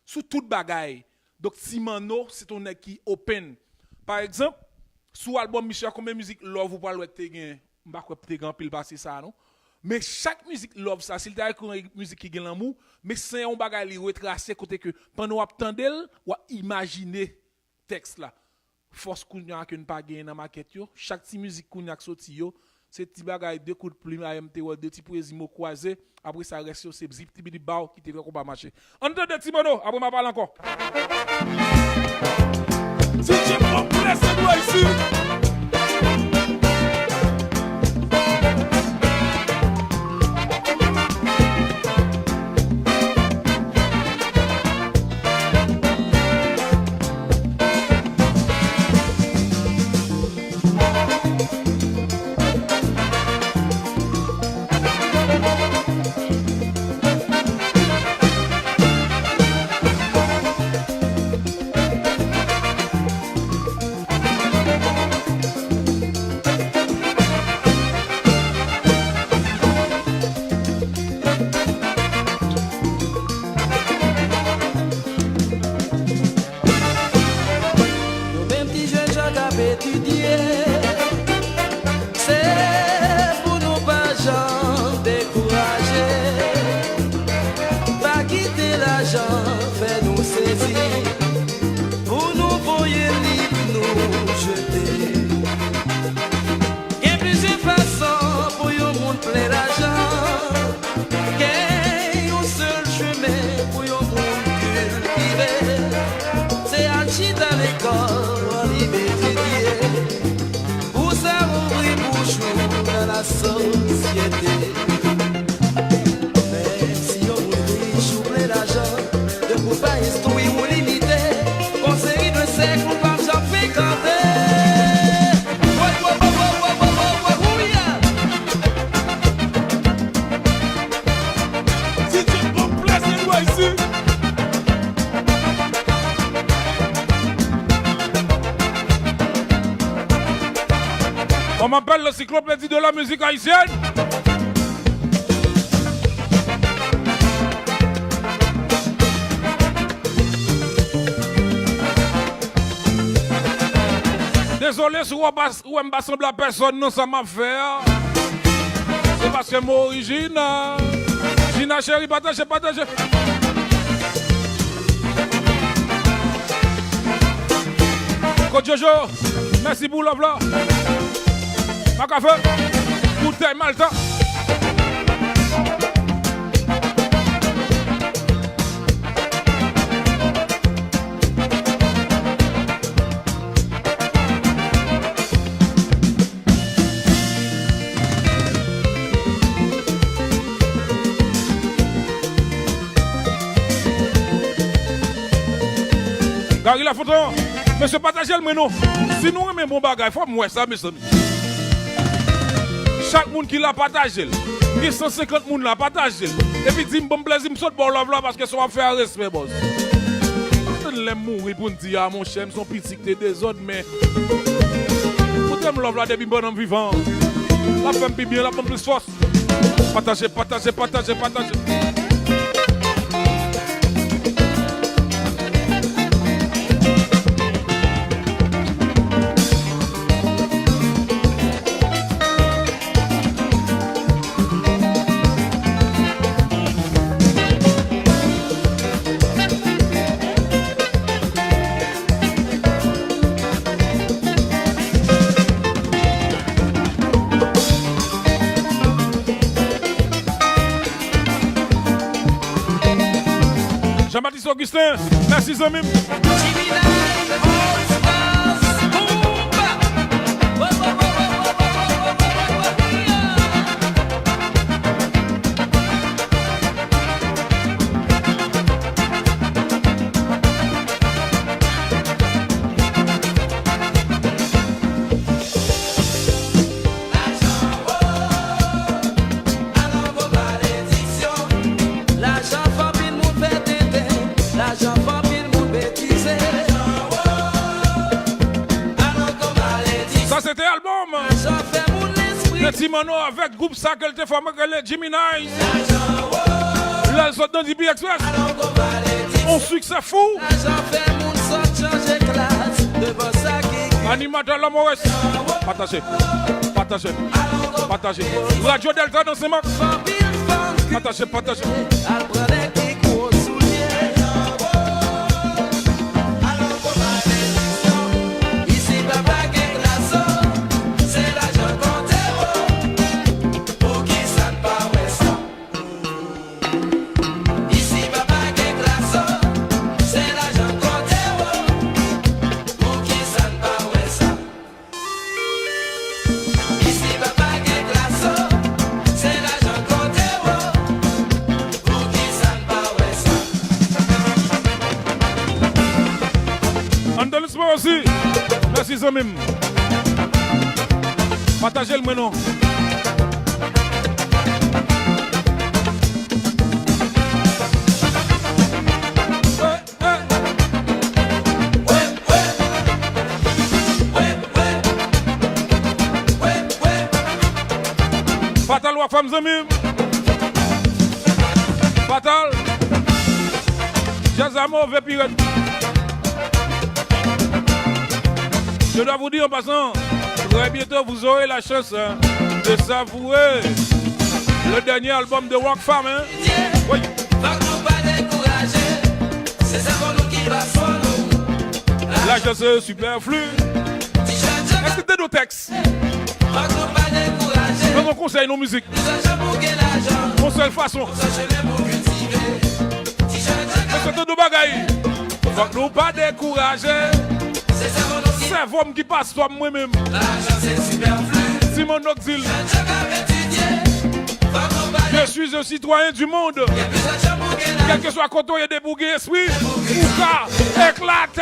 sous toute bagaille. Donc Timano c'est un nèg qui open. Par exemple, sous album Michel combien musique love ou pas le te gain, m'pa quoi te gain pile passer ça non. Mais chaque musique love ça, s'il t'a écrit musique qui gagne l'amour, mais c'est un bagage li retracer côté que pendant ou attendel ou imaginer texte là. Force kounya que ne pas gagner dans maquette yo, chaque petite musique kounya qui sorti yo, c'est petit bagage deux coups de plume AMT ou deux petits poésie mots croisés, après ça reste c'est zip petit bao qui te fait qu'on pas marcher. Entendez Timano, après m'a parler encore. Si tu me places nous ici. C'est Alchita l'école, on y étudier. On m'appelle l'encyclopédie de la musique haïtienne. Désolé si vous ne m'assemblez à personne, non, ça m'a fait. C'est parce que mon origine. Gina chérie, partagez. Coach Jojo, merci pour l'offre là. Ma café, bouteille Malta. Gary la photo, monsieur partagez le menu. Si nous aimons bon bagage, il faut moi ça, mes amis. Chaque monde qui l'a partagé, il y a 150 personnes l'a partagé. Et puis dit bon plaisir, me saute pour l'offre là parce que ça va faire respect, boss. Je l'aime mourir pour me dire, mon cher, son petit que des autres, mais. Pour t'aimer l'offre là depuis bon en vivant. La femme plus bien, la femme plus force. Partagez. Jean-Baptiste Augustin, merci Zamim. C'était album de Timano avec groupe ça qu'elle te formé que les Jimmy Nice. Là, ils sont dans DB Express. On succès fou. Animateur l'amoureux. Partagez. Radio Delta dans ses marques. Partagez. Aussi. Merci Zamim. Partagez le menu. Fatal ou femme Zamim. Fatal. Jazamo Vepirette. Je dois vous dire en passant, très bientôt vous aurez la chance de savourer le dernier album de Rock Farm. Hein? Oui. La chance est superflue. Est-ce que t'es nos textes? Nous on conseille nos musiques. Mon seule façon. Est-ce que t'es nos bagailles? Faut que nous pas décourager. C'est vous qui passe toi moi-même. Simon Oxil. Je suis un citoyen du monde. Quel que soit quand il y a des bougues esprit, ou cas éclater.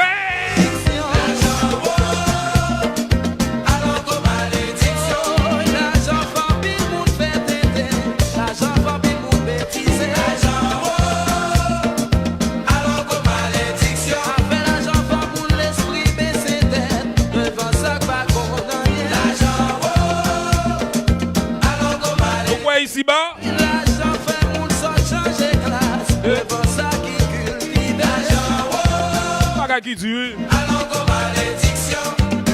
ici bas. L'argent fait moun sans changer classe. Devant ça qui cultive l'argent. Bagay qui dure. Allons comme malédiction.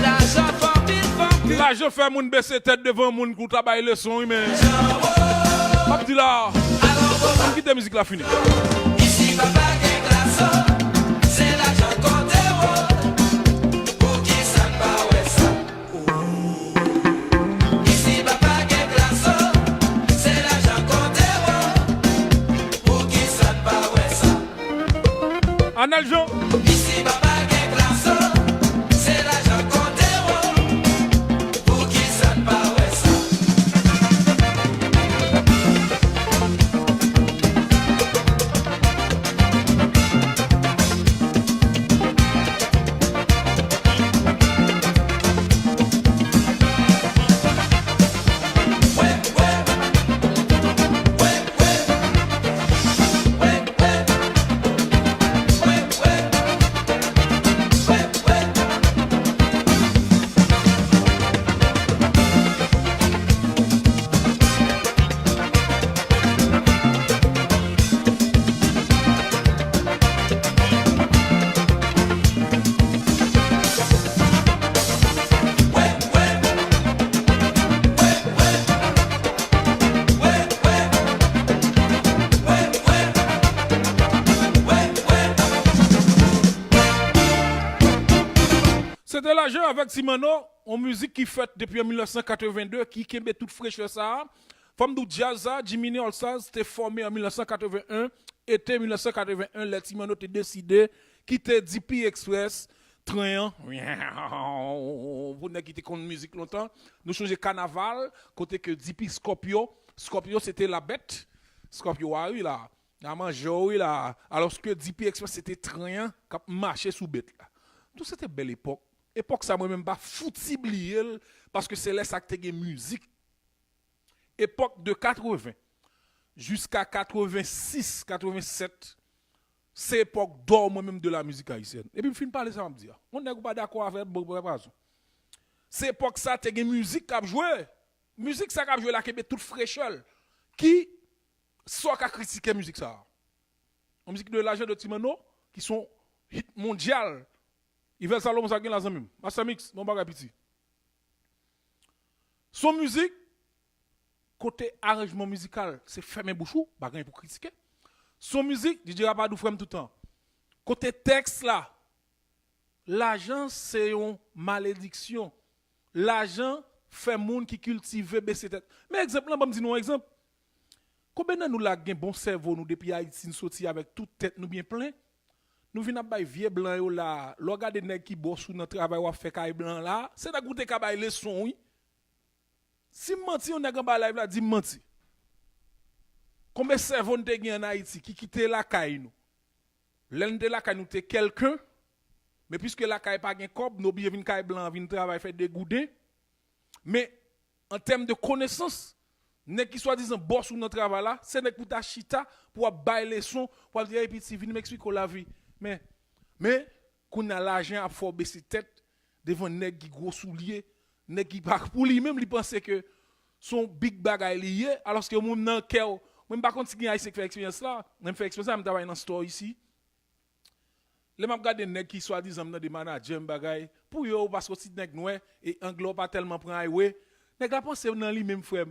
L'argent fait L'argent fait moun baisser tête devant moun pour travailler le son, mais. Pas dit là. On quitte la musique la finie. Ici, papa qui est classe. C'est l'argent qu'on dévoile. Pour qui ça ne pas ouais ça. Ici, papa qui est classe. C'est l'argent qu'on dévoile. Pour qui ça ne pas ouais ça. Anal Jean. Ici, papa qui est classe. C'est l'argent qu'on dévoile. Pour qui ça ne pas ouais ça. C'était l'argent avec Simano, en musique qui fait depuis 1982, qui kembe toute fraîche ça. Femme du jazz, Jimmy All Stars, c'était formé en 1981. Été 1981, les Simano a décidé quitter DP Express. Train, vous n'avez quitté contre musique longtemps. Nous changeons carnaval, côté que DP Scorpio. Scorpio c'était la bête. Scorpio, oui là. La mangé, oui là. Alors que DP Express c'était train qui marchait sous bête là. Tout c'était belle époque. Époque ça moi-même pas fouti oublier parce que c'est là ça que musique. Époque de 80 jusqu'à 86, 87. C'est époque d'or moi-même de la musique haïtienne. Et puis je finis parler ça me dire. On n'est pas d'accord avec préparation. C'est époque ça te musique qu'a joué. Musique ça qu'a joué là qui est toute fraîcheur. Qui soit qu'a critiquer musique ça. En musique de l'agent de Timano qui sont hit mondial. Il veut salon ça la zami. Master Mix, mon bagay petit. Son musique côté arrangement musical, c'est fermé bouchou, bagay pour critiquer. Son musique, DJ Rapadou frème tout le temps. Côté texte là, l'argent c'est une malédiction. L'argent fait monde qui cultive baisser tête. Mais exemple là, me dire un exemple. Combien de nous la gen bon cerveau nous depuis Haïti nous sorti avec toute tête nous bien plein. Nous venons à vieux blanc yo là, le regarder nèg qui bosse sous notre travail ou fait caille blanc là, c'est da goûter ka bay leçon oui. Si menti on nèg en bas live là dit menti. Combien cerveau nous te gen en Haïti qui quitte la caille nous. L'un de la caille nous te quelqu'un, mais puisque la caille pas gen cob, nous bien vinn caille blanc vinn travail fait dégoudé. Mais en termes de connaissance, nèg qui soi-disant bosse sous notre travail là, c'est nèg pour ta chita pour bay leçon pour dire et puis si vinn m'expliquer la vie. Mais qu'on a l'argent à faire baisser tête devant nèg qui gros soulier, nèg qui pas pour lui même il pensait que son big bagay lié alors que mon nan cœur même pas contre qui a fait expérience là, même fait expérience ça me travaille dans store ici. Les m'a regarder nèg qui soi-disant dans des managers bagay pour yo parce que si nèg noir et anglo pas tellement prend highway, nèg la pense dans lui même frère.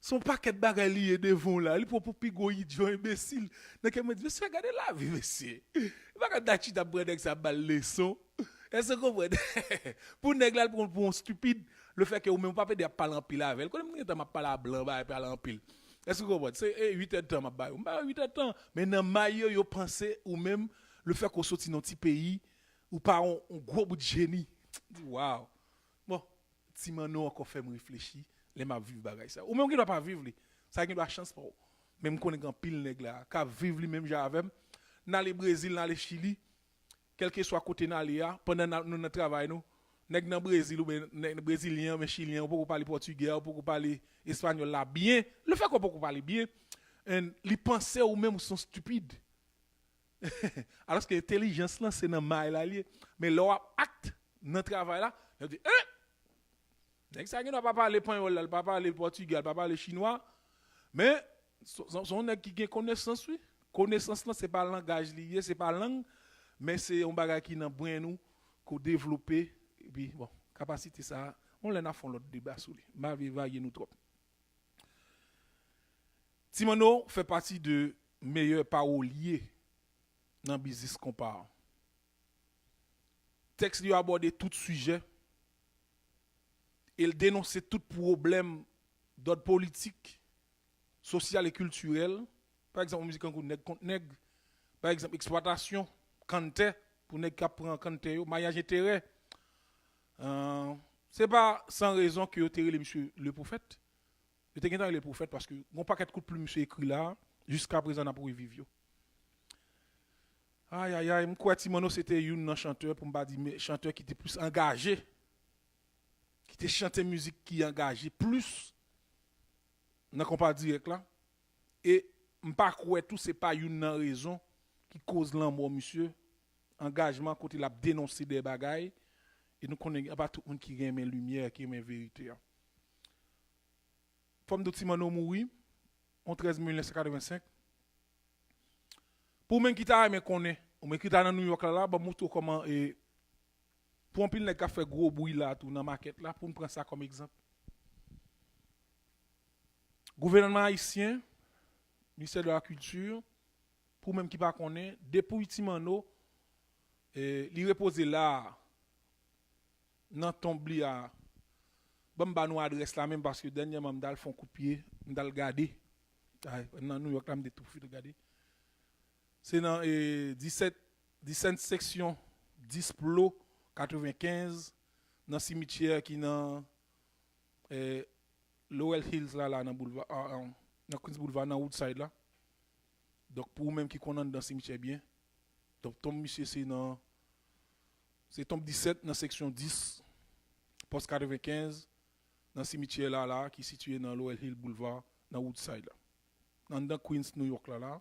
Son paquet de bagay lié devant là, il pour pigo idiot imbécile. Donc me dit monsieur regardez la vie monsieur. Il va regarder chi ta brandek ça balle leçon. Est-ce que vous comprenez? Pour nèg là pour un stupide, le fait que ou même pas peut parler en pile avec. Quand même temps m'a parler blanc ba parler en pile. Est-ce que vous comprenez? C'est 8 heures de temps m'a ba. 8 heures de temps. Mais dans maillot yo penser ou même le fait qu'on sorti dans petit pays ou pas un gros bout de génie. Waouh. Bon, Timano encore fait me réfléchir. Les m'a vivre bagay ça ou même qui doit pas vivre ça qui doit chance pour même qu'on est grand pile nèg là ka vivre lui même j'avais dans le Brésil dans le Chili quel que soit côté nalia pendant nous travail nous nèg dans Brésil ou nèg brésilien mais chilien pour parler portugais pour parler espagnol là bien le fait qu'on peut parler bien les pensées ou même sont stupides alors que l'intelligence là c'est dans mail là mais leur acte dans travail là on dit nèg ça qui n'a pas parler espagnol, pas parler portugais, pas parler chinois, Mais son nèg qui gen connaissance oui. Connaissance là c'est pas langage lié, c'est pas langue, mais c'est un bagage qui dans brain nous qu'on développer et puis bon, capacité ça, on l'en font l'autre débat sur lui. Ma vie va nous trop. Timano fait partie de meilleurs paroliers dans business compare. Texte lui a abordé tout sujet. Il dénonçait tout problème d'ordre politique, social et culturel. Par exemple, musique en contre nègre. Par exemple, exploitation, kanté, pour nègre qui prend kanté, maillage intérêt. C'est pas sans raison que vous monsieur le prophète. Vous avez le prophète parce que mon paquet de coups de plume monsieur écrit là, jusqu'à présent, on a pour vivre. Aïe, aïe, aïe, moi, Timano, c'était un chanteur, pour me dire, mais chanteur qui était plus engagé, qui était chanté musique qui engagé plus, dans le compas direct là. Et je ne crois pas tout, ce n'est pas une raison qui cause l'amour, monsieur. Engagement, quand il a dénoncé des bagailles, et nous connaissons pas tout le monde qui aime la lumière, qui aime la vérité. Femme de Timano mourit en 13 1985. Pour même qui t'a aimé connaître, ou même qui t'a dans New York là, bah montre comment et pour un pile nèg a fait gros bruit là tout dans maquette là pour me prendre ça comme exemple. Gouvernement haïtien, ministère de la culture, pour même qui pas connaît, depuis Timano il repose là dans tombli à bamba nous adresse là même parce que dernièrement m'dal font coup de pied, m'dal garder. Dans New York là m'dé tout de garder. C'est dans 17 section 10 plo 95 dans cimetière qui dans Laurel Hills là dans boulevard dans Queens Boulevard dans Woodside là. Donc pour même qui connaît dans cimetière bien. Donc tombe monsieur c'est tombe 17 dans section 10 poste 95 dans cimetière là qui est situé dans Laurel Hill Boulevard dans Woodside là. Dans Queens New York là.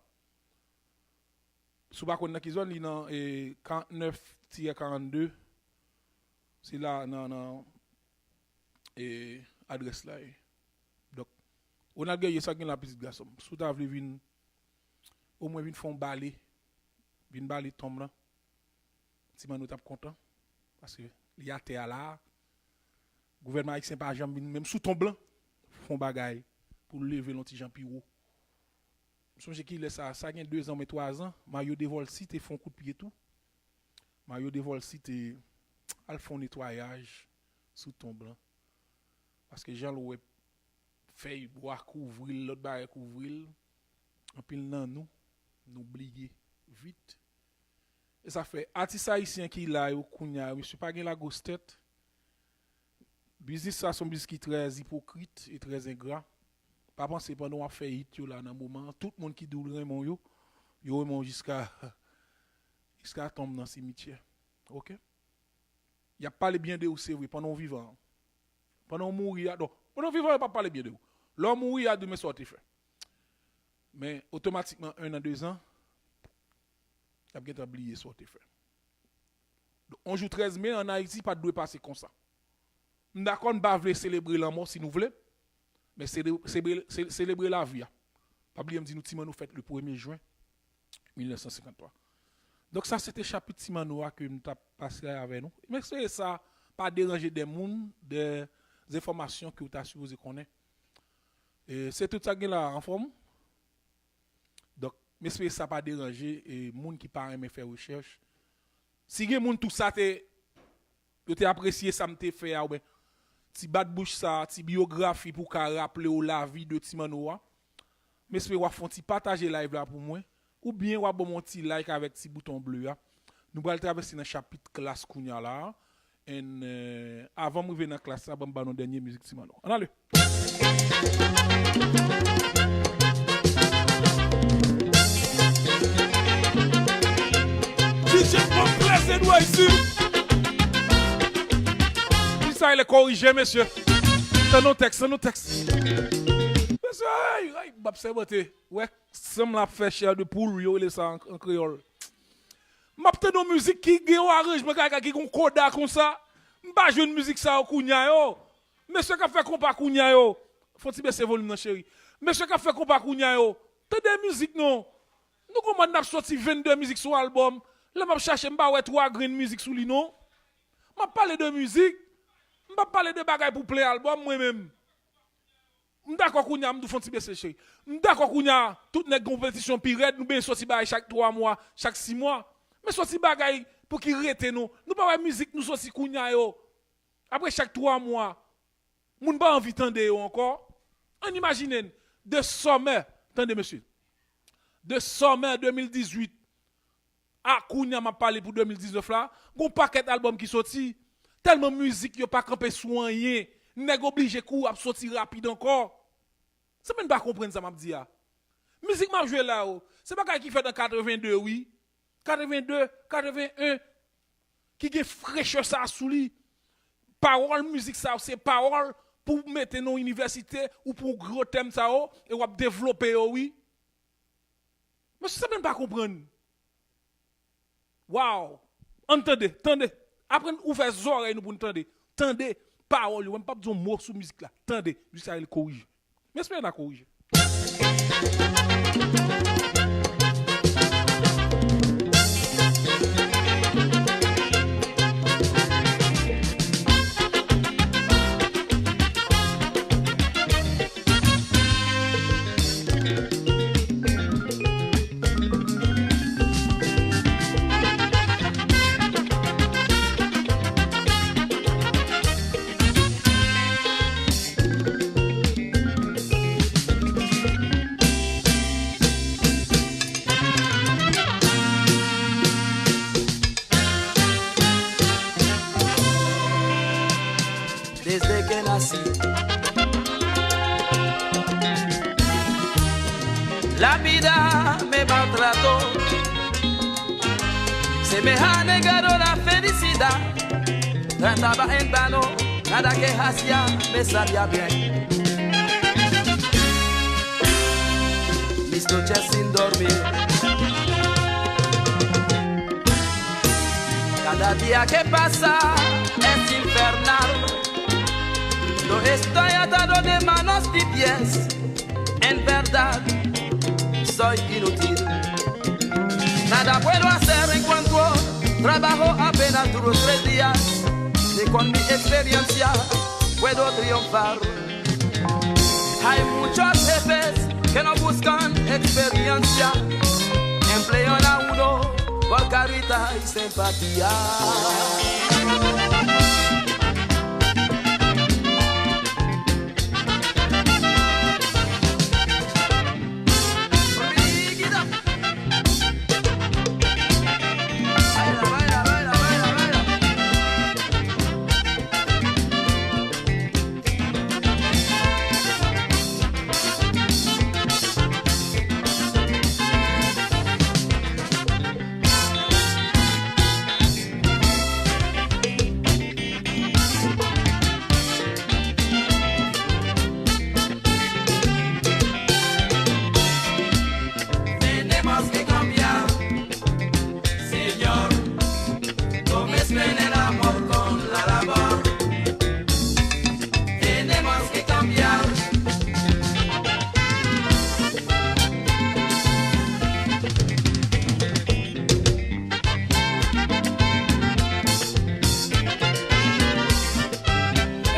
Sous bakon nan ki zone li nan 49-42 c'est là nan adresse là. Donc on a gagné ça gen la petite garçon. Sous ta vle vinn au moins vinn font balé. Vinn balé tombe là. Si man nou tap content parce que li a terre là. Gouvernement haïtien pas jambe même sous tombe blanc font bagay pour lever l'anti Jean Piro. Je pense qu'il est ça gagne 2 ans mais 3 ans, Mario Devolsi te font coup de pied tout. Mario Devolsi te al font nettoyage sous ton blanc. Parce que Jean Loué fait boire couvrir l'autre barre couvrir en pile nan nous oublier vite. Et ça fait artiste haïtien qui là au kounya, monsieur pas gen la grosse tête. Business ça son business qui très hypocrite et très ingrat. Pas penser pendant on fait hit là dans moment tout le monde qui doule Raymond yo Raymond jusqu'à tomber dans cimetière. OK? Il y a pas les bien de ou c'est vrai pendant vivant. Pendant mourir donc pendant vivant il pas parler bien de ou. L'homme mourir a demain sortir fait. Mais automatiquement 1 an 2 ans il a bien oublié sortir fait. Donc on joue 13 mai en Haïti pas doit passer comme ça. D'accord, on va célébrer la mort si nous voulons. Mais célébrer la vie. Pas oublier me dit nous Timano fait le 1er juin 1953. Donc ça c'était chapitre Timano que nous t'a passé avec nous. Mais c'est ça pas déranger des monde des informations que vous t'a supposé connaître. Et c'est tout ça qui là en forme. Donc mais c'est ça pas déranger et monde qui pas aimer faire recherche. Si gen monde tout ça t'es apprécié ça m'te fait ou ben ti bat bouche ça, ti biographie pour ka rappeler la vie de Timano. Mais c'est wa font ti partager live là pour moi ou bien wa bon mon ti like avec ti bouton bleu là. Nous va traverser dans chapitre classe kounya là et avant de venir dans classe ça ba nos dernière musique Timano. On allez. DJ mon plaisir nous ici. Ça il est corrigé monsieur. C'est nos textes, Monsieur, aïe, m'observer. Ouais, ça me l'a fait cher de poule yo ça en créole. M'apte nos musique qui gen arrangement qui gon coda comme ça. M'pa joue une musique ça au kounya yo. Monsieur qui fait compa kounya yo. Faut ti baisser volume non chéri. Monsieur qui a fait compas kounya yo. T'as des musiques non. Nous comment n'a sorti 22 musiques sur album. Là m'a chercher m'pa ouais 3 green musique sous li non. M'a parler de musique. M'a parler de bagaille pour play album moi même. M'dakor kounya m'dou font ti séché. M'dakor kounya toute nèg compétition pirate nous ben sorti bagaille chaque 3 mois, chaque 6 mois. Mais sorti bagaille pour qui rete nous. Nous pas musique nous sorti kounya yo. Après chaque 3 mois. Moun pas envie tande yo encore. On imagine de sommet, attendez monsieur. De sommet 2018 à kounya m'a parlé pour 2019 là, gon paquet d'albums qui sorti. Tellement musique yo pas camper soigné. Nèg obligé kou a sortir rapide encore. C'est même pas comprendre ça m'a dit a. Musique m'a joué là oh. C'est pas qui fait dans 82 oui. 82, 81 qui gen fraîcheur ça sous lui. Parole musique ça c'est parole pour mettre dans université ou pour gros thème ça et ou développer oui. Mais ça même pas comprendre. Wow. Entendez. Après ou faire oreilles nous pour entendre. Tendez parole, même pas besoin mot sur musique là. Tendez, jusqu'à il corrige. Mais c'est pas corriger. Desde que nací, la vida me maltrató, se me ha negado la felicidad, trataba en vano, nada que hacía me sabía bien. Mis noches sin dormir, cada día que pasa es infernal. Yo estoy atado de manos y pies, en verdad soy inútil. Nada puedo hacer en cuanto trabajo apenas duro 3 días, ni con mi experiencia puedo triunfar. Hay muchos jefes que no buscan experiencia, emplean a uno por carita y simpatía.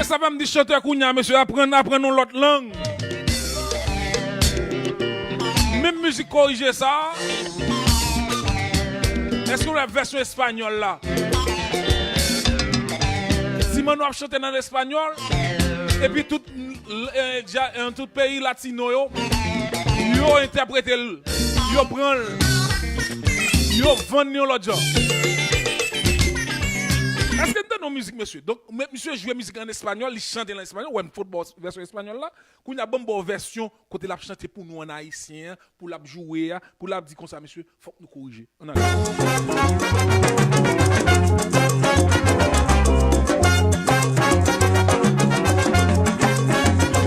Ça va me dire chanteur Kounia, monsieur, apprenons l'autre langue. Même musique corriger ça. Est-ce que vous avez la version espagnole là? Si on a chanté dans l'espagnol, et puis tout pays latino, yo interprète, yo prend, yo vend l'autre genre. Est-ce que nous avons musique, monsieur? Donc, monsieur joue musique en espagnol, il chante en espagnol, ou une football version espagnole là, qu'on a une bonne version, côté la chanter pour nous en haïtien, pour la jouer, pour la dire comme ça, monsieur, il faut que nous corriger. On a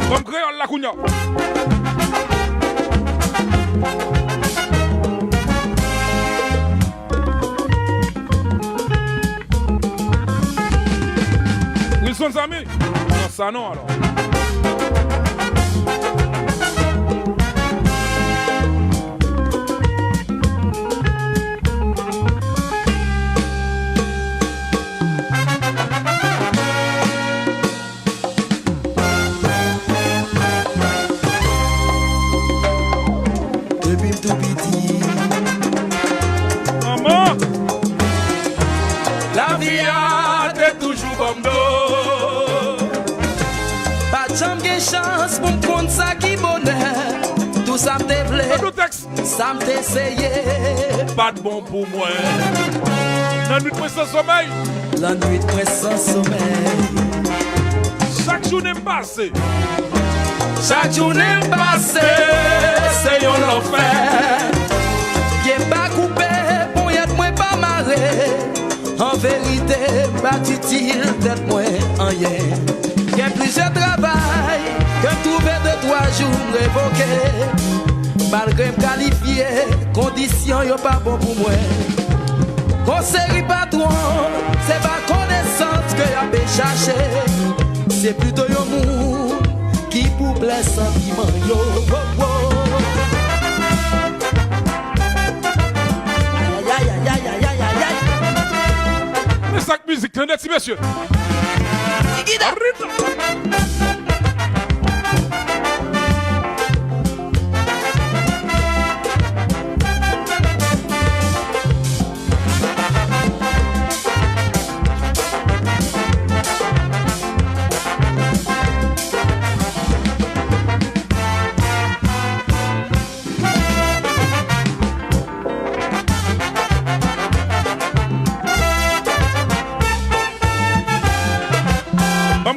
comme créole la Kounia. Wilson Samy? Non, ça non alors. gen chance pour me compte ça qui bonheur. Tout ça me déplaît, ça me essayé. Pas de bon pour moi. La nuit moi sans sommeil. La nuit moi sans sommeil. Chaque journée me passe. Chaque journée me passe. C'est un enfer. Bien pas coupé pour y être moins pas marré. En vérité, pas utile d'être moins en rien. Il y a plusieurs travail que trouver de 3 jours révoqués. Malgré me qualifier, conditions y'a pas bon pour moi. Conseil patron, c'est pas connaissance que y'a bien cherché. C'est plutôt y'a monde qui pour blesse sentiment yo. Aïe aïe aïe aïe aïe aïe aïe. Mais sac musique, tenez, si monsieur.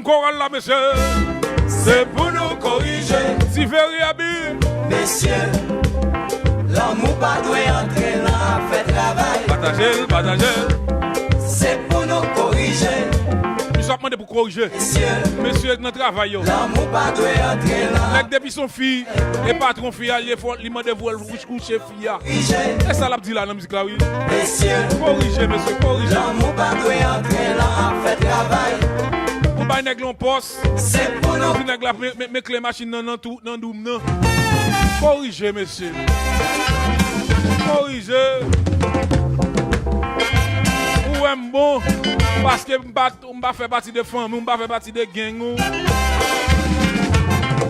Choral là, monsieur, c'est pour nous corriger. Si Ferriabi, messieurs, l'amour pas doit entrer dans la fait travail. Partagez, partagez. C'est pour nous corriger. Nous sommes demandés pour corriger. Messieurs, notre travail. L'amour pas doit entrer dans la. Depuis son fille, et patron fille, il faut lui demander vous coucher fille. Et ça l'a dit là dans la musique là, oui. Messieurs, corriger, monsieur, corriger. L'amour pas doit entrer dans la fait travail. Ba nèg l'on poste. C'est pour nous. Nèg la met clé machine dans tout dans doum nan. Corrigez monsieur. Corrigez. Ou est bon parce que m'pa faire partie de famille, m'pa faire partie de gang ou.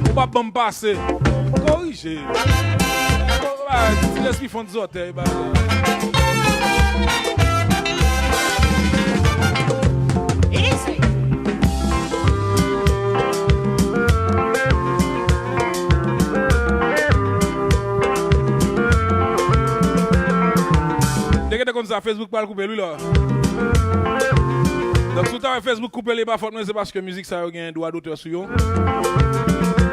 Ou pas bon passer. Corrigez. Laisse-lui fond des hôtels. Comme ça, Facebook pas le couper lui là. Donc si tu as Facebook couper les bas c'est parce que musique ça a un droit d'auteur sur eux.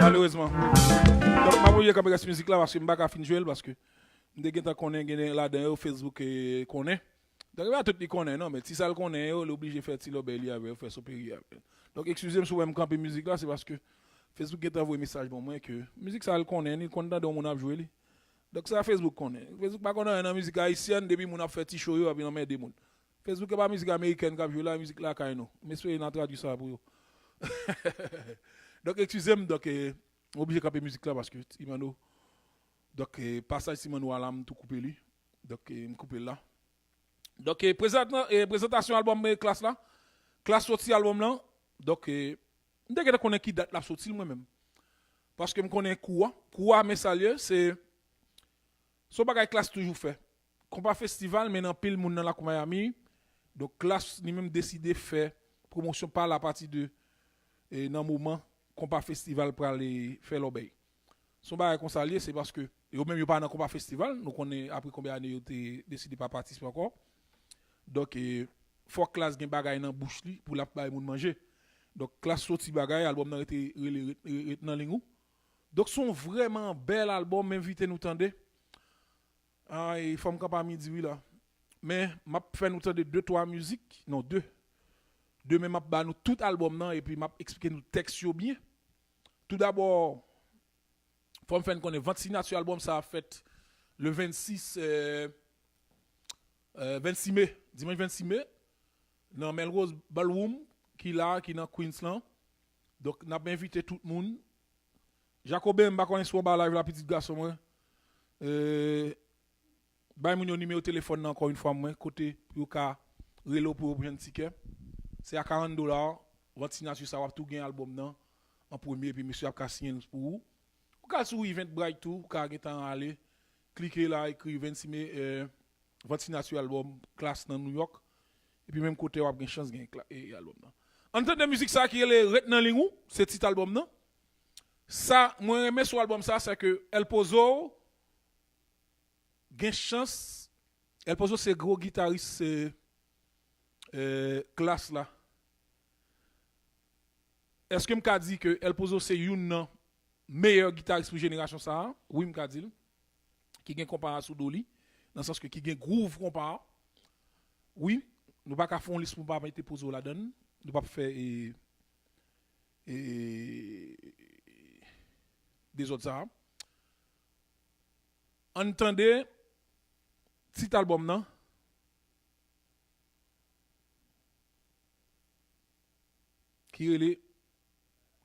Malheureusement. Donc je vais vous dire musique là parce que je ne vais pas finir jouer parce que je ne connais là dans Facebook connaît. Donc il va tout le connaît non mais si ça le connaît, il est obligé de faire tilo belli avec faire supérieur. Donc excusez-moi si vous me camper musique là c'est parce que Facebook a envoyé un message pour moi que musique ça le connaît, il connaît dans mon a jouer. Donc ça Facebook connaît. Facebook pas connaît dans musique haïtienne depuis mon a fait ti show yo avec dans des monde. Facebook est pas musique américaine qui joue la musique là kaino. Mais soyez n'a traduit ça pour yo. Donc excusez-moi donc obligé camper musique là parce que Imano donc passage Simon Wala tout couper lui. Donc me couper là. Donc présentation album classe là. Classe sorti album là. Donc dès que connais qui date la sortie moi même. Parce que me connais Koua mes salieux c'est so bagay classe toujours fait. Compa festival mais dans pile monde dans la Miami. Donc classe ni même décidé faire promotion par la partie de dans moment compa festival pour aller faire l'obéi. Son bagay comme ça lié c'est parce que yo même yo pas dans compa festival, donc on est après combien d'années yo té décidé pas participer encore. Donc faut classe gen bagay dans bouche li pour la bay moun manger. Donc classe sorti bagay album nan été dans lingou. Donc son vraiment bel album m'inviter nous tendez. Ah, il faut me pas midi oui là. Mais m'a fait nous tendre 2-3 musiques, non 2. 2 mais m'a ba nous tout album nan et puis m'a expliquer nous texte yo bien. Tout d'abord faut me faire connaître 20 signature album ça a fait le 26 26 mai, dimanche 26 mai dans Melrose Ballroom qui dans Queensland. Donc n'a invité tout le monde. Jacobin m'a connaît sur live la petite garçon moi. Bay mon numéro téléphone encore une fois moi côté pour ka relo pour prendre ticket. C'est à $40. Votre signature ça va tout gain album nan en premier puis monsieur a ka signer pour vous. Ou ka sur event bright tout, ou ka getan aller cliquer là écrit 26 mai votre signature album classe dans New York et puis même côté ou a une chance gain album nan. En termes de musique ça qui est ret nan ligne c'est petit album nan. Ça, moi, j'aime sur l'album, ça, c'est que El Pozo, gagne chance. El Pozo, c'est gros guitariste, classe là. Est-ce que je dit que El Pozo, c'est une meilleur guitariste pour génération ça? Oui, je dit. Qui gagne comparé à Soudoli, dans le sens que qui gagne groove comparé. Oui, nous ne pouvons pas faire une liste pour ne pas mettre Pozo là-dedans. Nous ne pouvons pas faire des autres ça. Entendez, petit album non? Qui est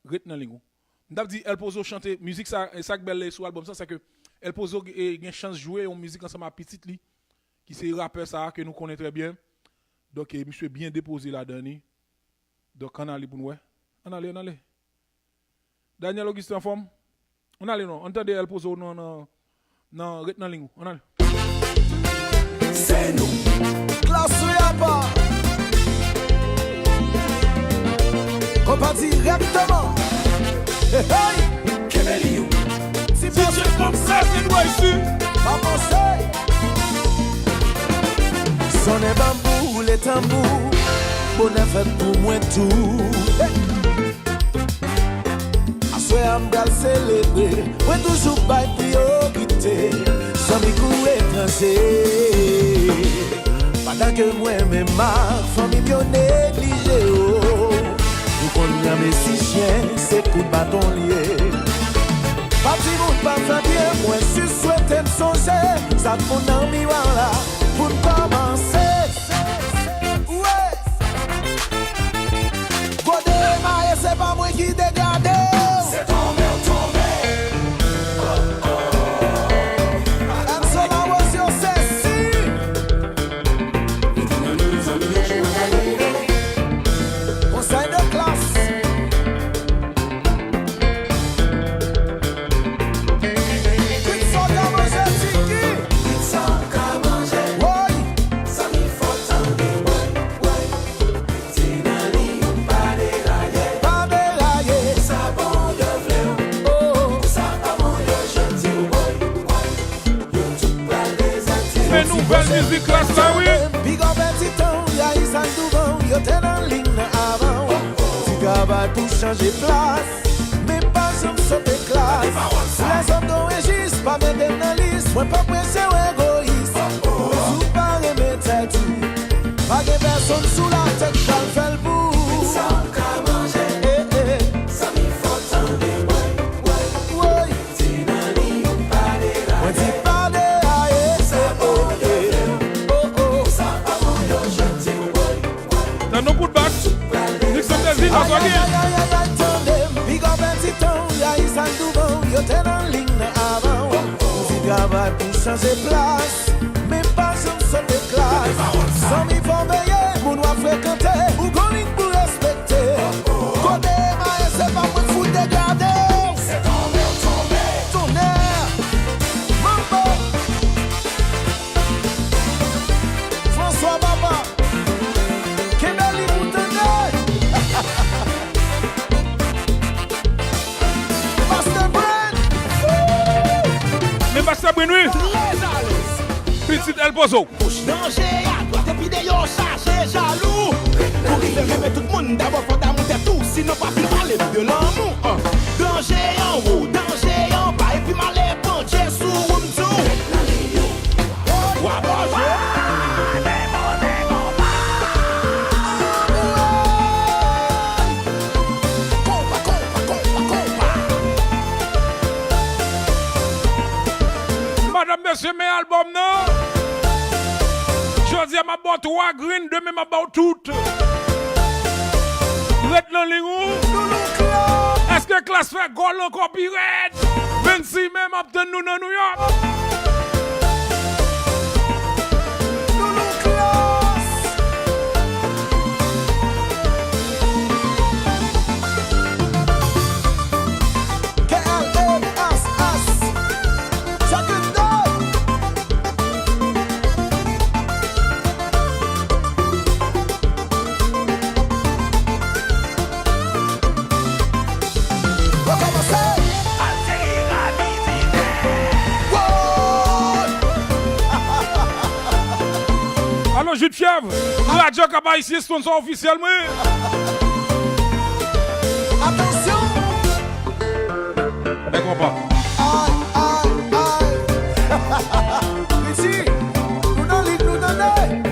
Retnan Lingo. M'dap dit El Pozo chanter musique ça belle sur album ça c'est que El Pozo a chance de jouer en musique ensemble à petite li qui c'est rappeur ça que nous connaissons très bien. Donc monsieur bien déposé là-dedans. Donc on allait pour nous. On allait. Daniel Augustin en forme. On allait non, entendez El Pozo non Retnan Lingo. On allait. C'est nous. Classe y'a pas. On va directement. Hey, Kemeliou. Si c'est comme ça, c'est toi ici. Pas penser. Sonne bambou, les tambours. Bonne fête pour moi tout. A soir, m'gal célébrer. Moi toujours pas priorité. Sans mes coups étrangers. Pendant que moi, mes marques, famille bien négligée. Nous connaissons mes six chiens, c'est coup de bâton lié. Pas si vous ne pas faire bien, moi je souhaite me songer. Ça te monte en miroir là, pour commencer. Ouais. Côté maille, c'est pas moi qui dégrade. C'est tombé. And so I was your sexy. Conseil de classe. Nouvelle musique classe là, oui. Big up un petit temps, y'a eu ça souvent, y'a t'es dans ligne avant. Tu travailles pour changer place, mais pas sur sauter classe. Les hommes dont régissent, pas mettre dans la liste, moi pas pressé ou égoïste. Sous pas aimer tête, pas de personne sous la tête, pas le fait le bout. Dans nos coups de basse, nous sommes des îles à soigner. Big up un petit temps, y'a eu ça souvent, y'a t'es dans ligne avant. Tu travailles pour changer place, mais pas sur sauter classe. Sans m'y faut veiller, mon doit fréquenter, ou qu'on ligne pour respecter. Côté maille, c'est pas moi foutre dégrader. C'est tombé. Mambo. François Baba. Mais Basta Benoît, petit El Pozo. Danger à droite et puis des yo chargé jaloux. Pour libérer tout le monde, d'abord faut d'amour tout. Sinon pas plus parler de l'amour. Danger en haut, danger en bas. Et puis malais bon Dieu sous room tout. Madame, monsieur, mes albums, non? Je dis à ma boîte 3 green, demain ma boîte toute. Retnan Lingo. Est-ce que classe fait goal encore pire? 26 même obtenu nous dans New York. Avec jus de fièvre. Radio Kaba ici, sponsor officiel, moi. Attention. Mais comprends. Ici, nous dans l'île, nous dans l'œil.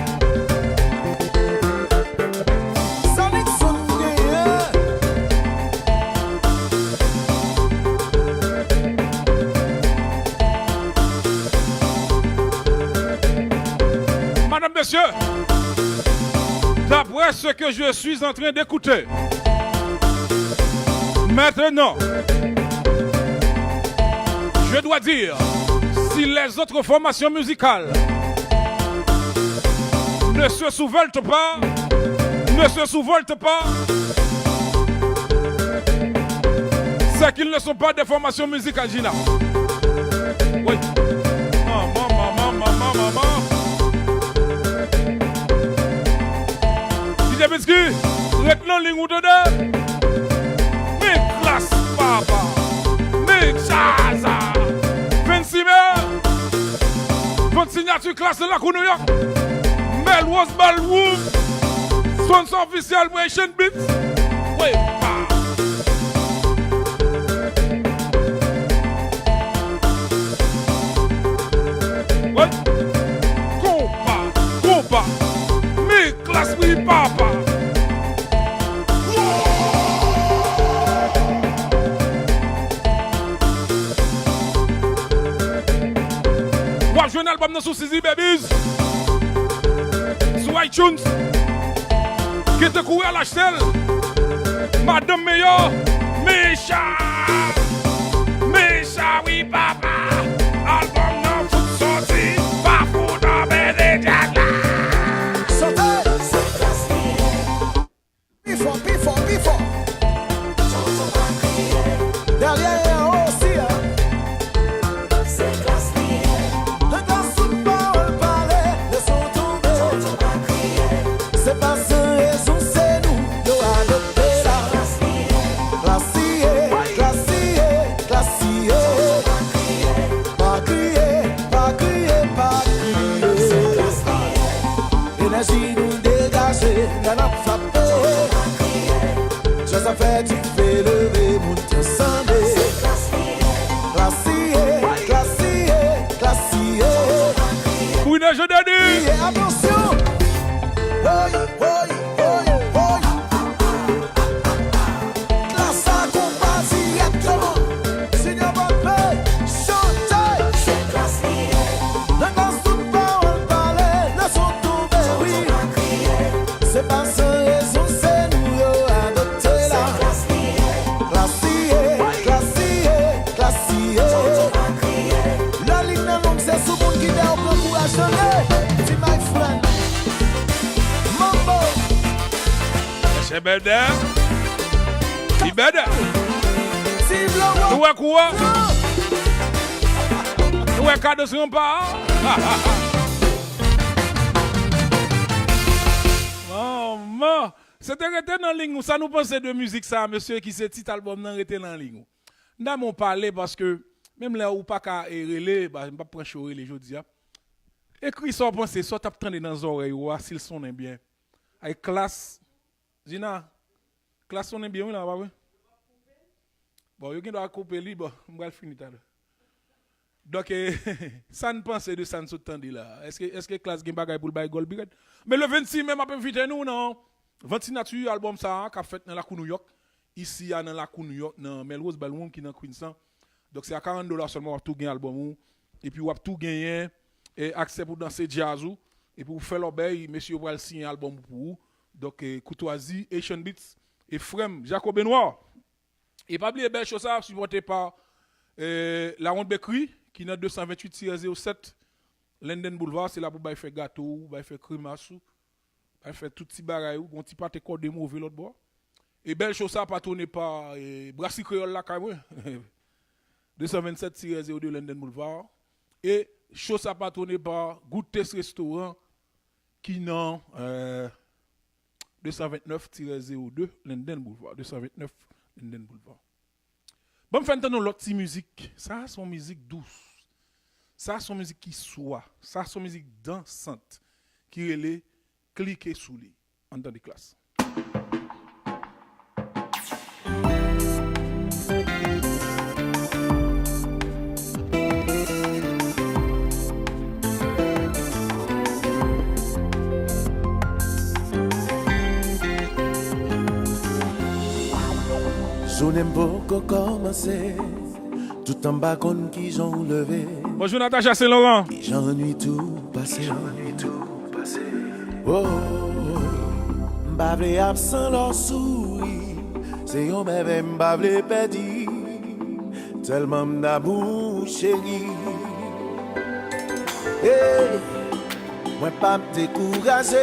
Sonic Madame, messieurs, d'après ce que je suis en train d'écouter, maintenant, je dois dire, si les autres formations musicales ne se sous-voltent pas, c'est qu'ils ne sont pas des formations musicales, Gina. Oui. Maman. DJ Bisky, retenons ligne ou dedans. Mais classe, papa. Mais chaza. 26 mai. Votre signature classe de la New York. Mel Rose Ballroom. Sponsor officiel, Asian Beats. Oui, pa. Oui. Compa. Mais classe, oui, papa. Wap jwen album nan sou Sizi Babies sou iTunes qui te courir à l'acheter Madame Meilleur Mécha oui papa album nan fout sorti pas fout dans mes diagla Before. Derrière aussi, c'est classe. Le gars sous le parole parlait, laissons tomber. C'est pas sans raison, c'est nous, nous adopté là. Classier. Pas crier. Énergie nous dégager, n'a pas frappé. Ça fait tu fais lever mon Dieu sandé. Classier. Pour une jeune année. Et attention. Oi. Classe à combat directement. Signor Bapé, chantez. C'est classier. Le gars sous le parole parlait, le son tombé, oui. C'est pas sans raison, c'est nous, yo, adopté là. Classier. La ligne est longue, c'est sous mon guide, on peut vous acheter. C'est my friend. Mambo. C'est bête. C'est bête. C'est blanc. Nous est quoi? Nous est cadeau sur un pas. Maman. C'était arrêté dans la ligne. Ça nous pensait de musique, ça, monsieur, qui c'est petit album dans arrêté dans la ligne. Nous avons parlé parce que même là où pas qu'à relais, je ne vais pas prendre les aujourd'hui. Écrit ça, pensez, soit t'as dans les oreilles, s'ils sont bien. Avec classe, Gina, classe sonne bien, là, oui. Bon, il doit couper lui, bon, on va finir tout à l'heure. Donc, ça ne pense de ça ne s'entendit là. Est-ce que classe game bagay pour le bail gold bird? Mais le 26 même après vite nous non. 26 nature album ça qu'a fait dans la New York. Ici dans la New York dans Melrose Ballroom qui dans Queensland. Donc c'est à $40 seulement pour tout gagner album et puis on tout gagner et accès pour danser jazz et pour faire l'obéi monsieur va signer album pour vous. Donc Courtoisie, Asian Beats et Frem Jacob Benoît. Et pas oublier belle chose ça supporté par la Ronde Bakery qui est 228-07 Linden Boulevard, c'est là pour faire gâteau, faire crémassou, faire tout petit bagaille ou un petit pâté corde de mauvais l'autre bois. Et belle chose ça patronné par Brasserie Créole là quand même. 227-02 Linden Boulevard et chose ça patronné par Good Taste Restaurant qui n'a 229-02 Linden Boulevard, 229 Linden Boulevard. Bon, fait entendre l'autre petite musique. Ça, c'est une musique douce. Ça, c'est une musique qui soit. Ça, c'est une musique dansante. Qui est cliquez sur lui. En dans les classes. Je n'aime pas commencer, tout en bas qu'on qui j'en levé. Bonjour Natacha Saint-Laurent. J'ennuie tout passé. Oh, m'bavle absent leur souris, c'est yon bébé m'bavle perdu, tellement m'dabou chéri. Hey, moi pas me décourager,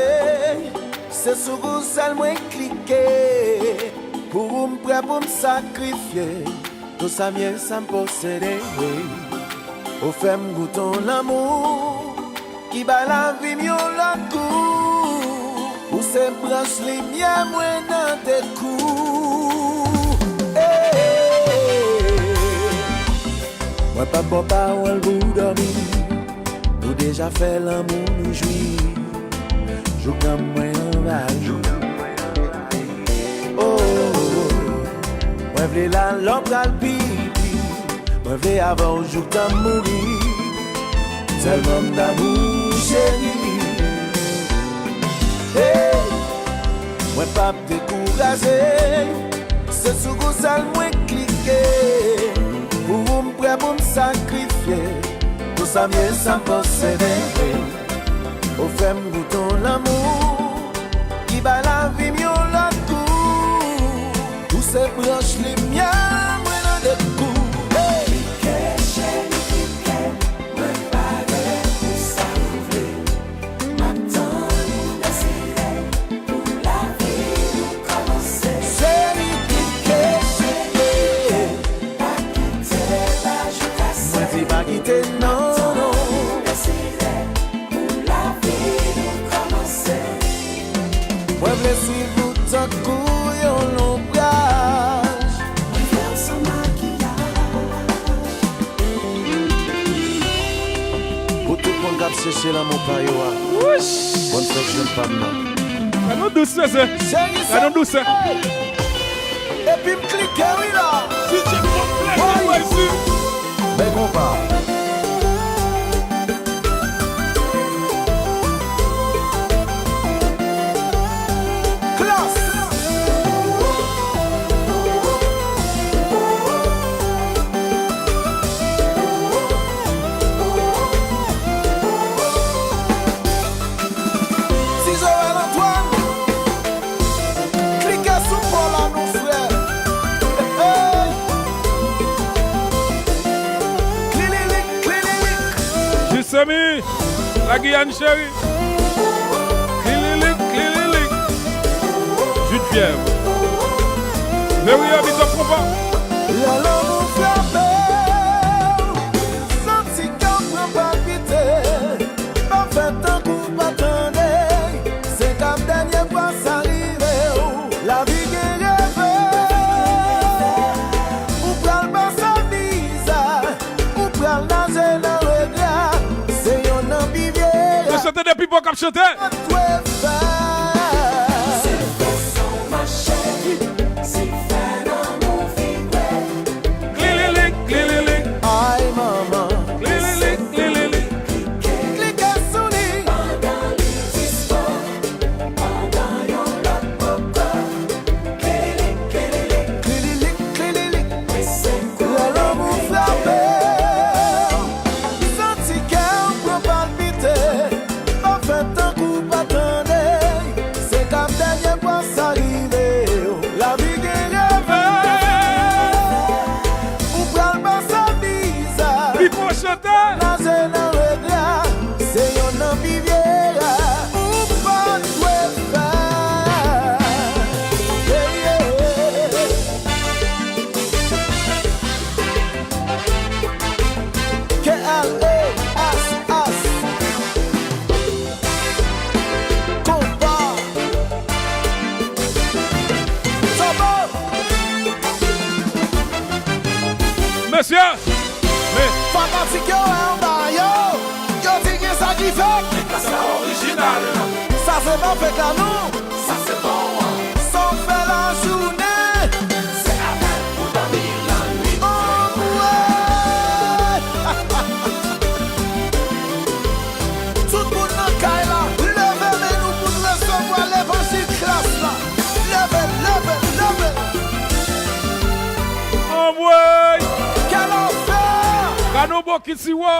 c'est sur vous seul moi cliquer. Pour me prêt pour me sacrifier, tout ça mieux ça me posséder. Au fait me goûton l'amour, qui bat la vie mieux la cour. Pour ces branches les miens moins dans tes coups. Moi pas bon parole pour dormir, nous déjà fait l'amour nous jouir. Joue comme moi en la joue. Oh, moi v'lais la lampe à pipi, moi v'lais avant jour t'as mourir, tellement d'amour chéri. Hey, moi pas me décourager, c'est sous gros sale moi cliquer, pour me prêt pour me sacrifier, tout ça mieux sans posséder. Au fait m'gouton l'amour, qui bat la vie mieux la cour. Tous ces branches les miens, moi dans des coups. Hey! Cliquez, chérie, cliquez, moi pas pour s'enlever. Maintenant, nous décider, pour la vie, nous commencer. Chérie, cliquez, chérie, pas quitter, pas je casse. Moi, t'es pas quitter, non, non. Nous décider, pour la vie, nous commencer. Moi, je vais suivre ton couillon long. Chercher l'amour par yo. Bonne fête, jeune femme. Canon douceur, c'est. Canon douceur. Et puis me cliquer, oui là. Si tu me plais, ici. Ben compas. Samy, la Guyane chérie. Clilic, clilic. Jus de fièvre. Mais oui, habite au combat. La langue frappée, senti qu'on prend pas pitié. Pas fait un coup, pas attendre. C'est comme dernière fois ça arrive. La vie qui rêve. Ou pral pas sa visa. Ou pral nager dans le gras. C'était des people qui chantaient. Clilic, clilic. Aïe maman. Clilic, clilic. Cliquez sur lui. Pendant l'histoire, pendant yon lot poco. Clilic, clilic. Clilic, clilic. Et c'est quoi l'amour frappé. Senti qu'elle prend palpiter. Tant coup pas attendez, c'est comme dernière fois ça arrive. La vie qui rêve, ou pral pas sa visa. People chantaient. La zèle en regret, c'est yon ambivière. Ou pas de faire. K-L-A-S-S. Monsieur, mais fanatique yo en bas yo, yo dit que ça qui fait, ça original, ça Ça c'est pas fait qu'à nous. Ça c'est bon. Sans faire la journée. C'est avec pour dormir la nuit. Oh ouais. Tout le monde dans caille là. Levez nous pour nous recevoir l'évangile classe là. Levez. Oh ouais. Quel enfer. Kanobo Kitsiwa.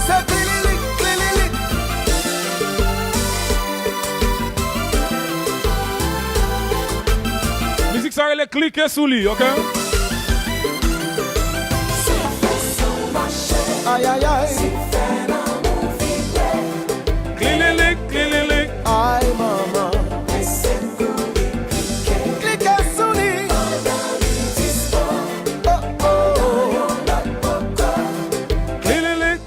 C'est clilic. Musique ça elle cliquer sous lui, OK? Aïe aïe aïe. Clilic. Aïe maman. Cliquez sous lui. Clilic.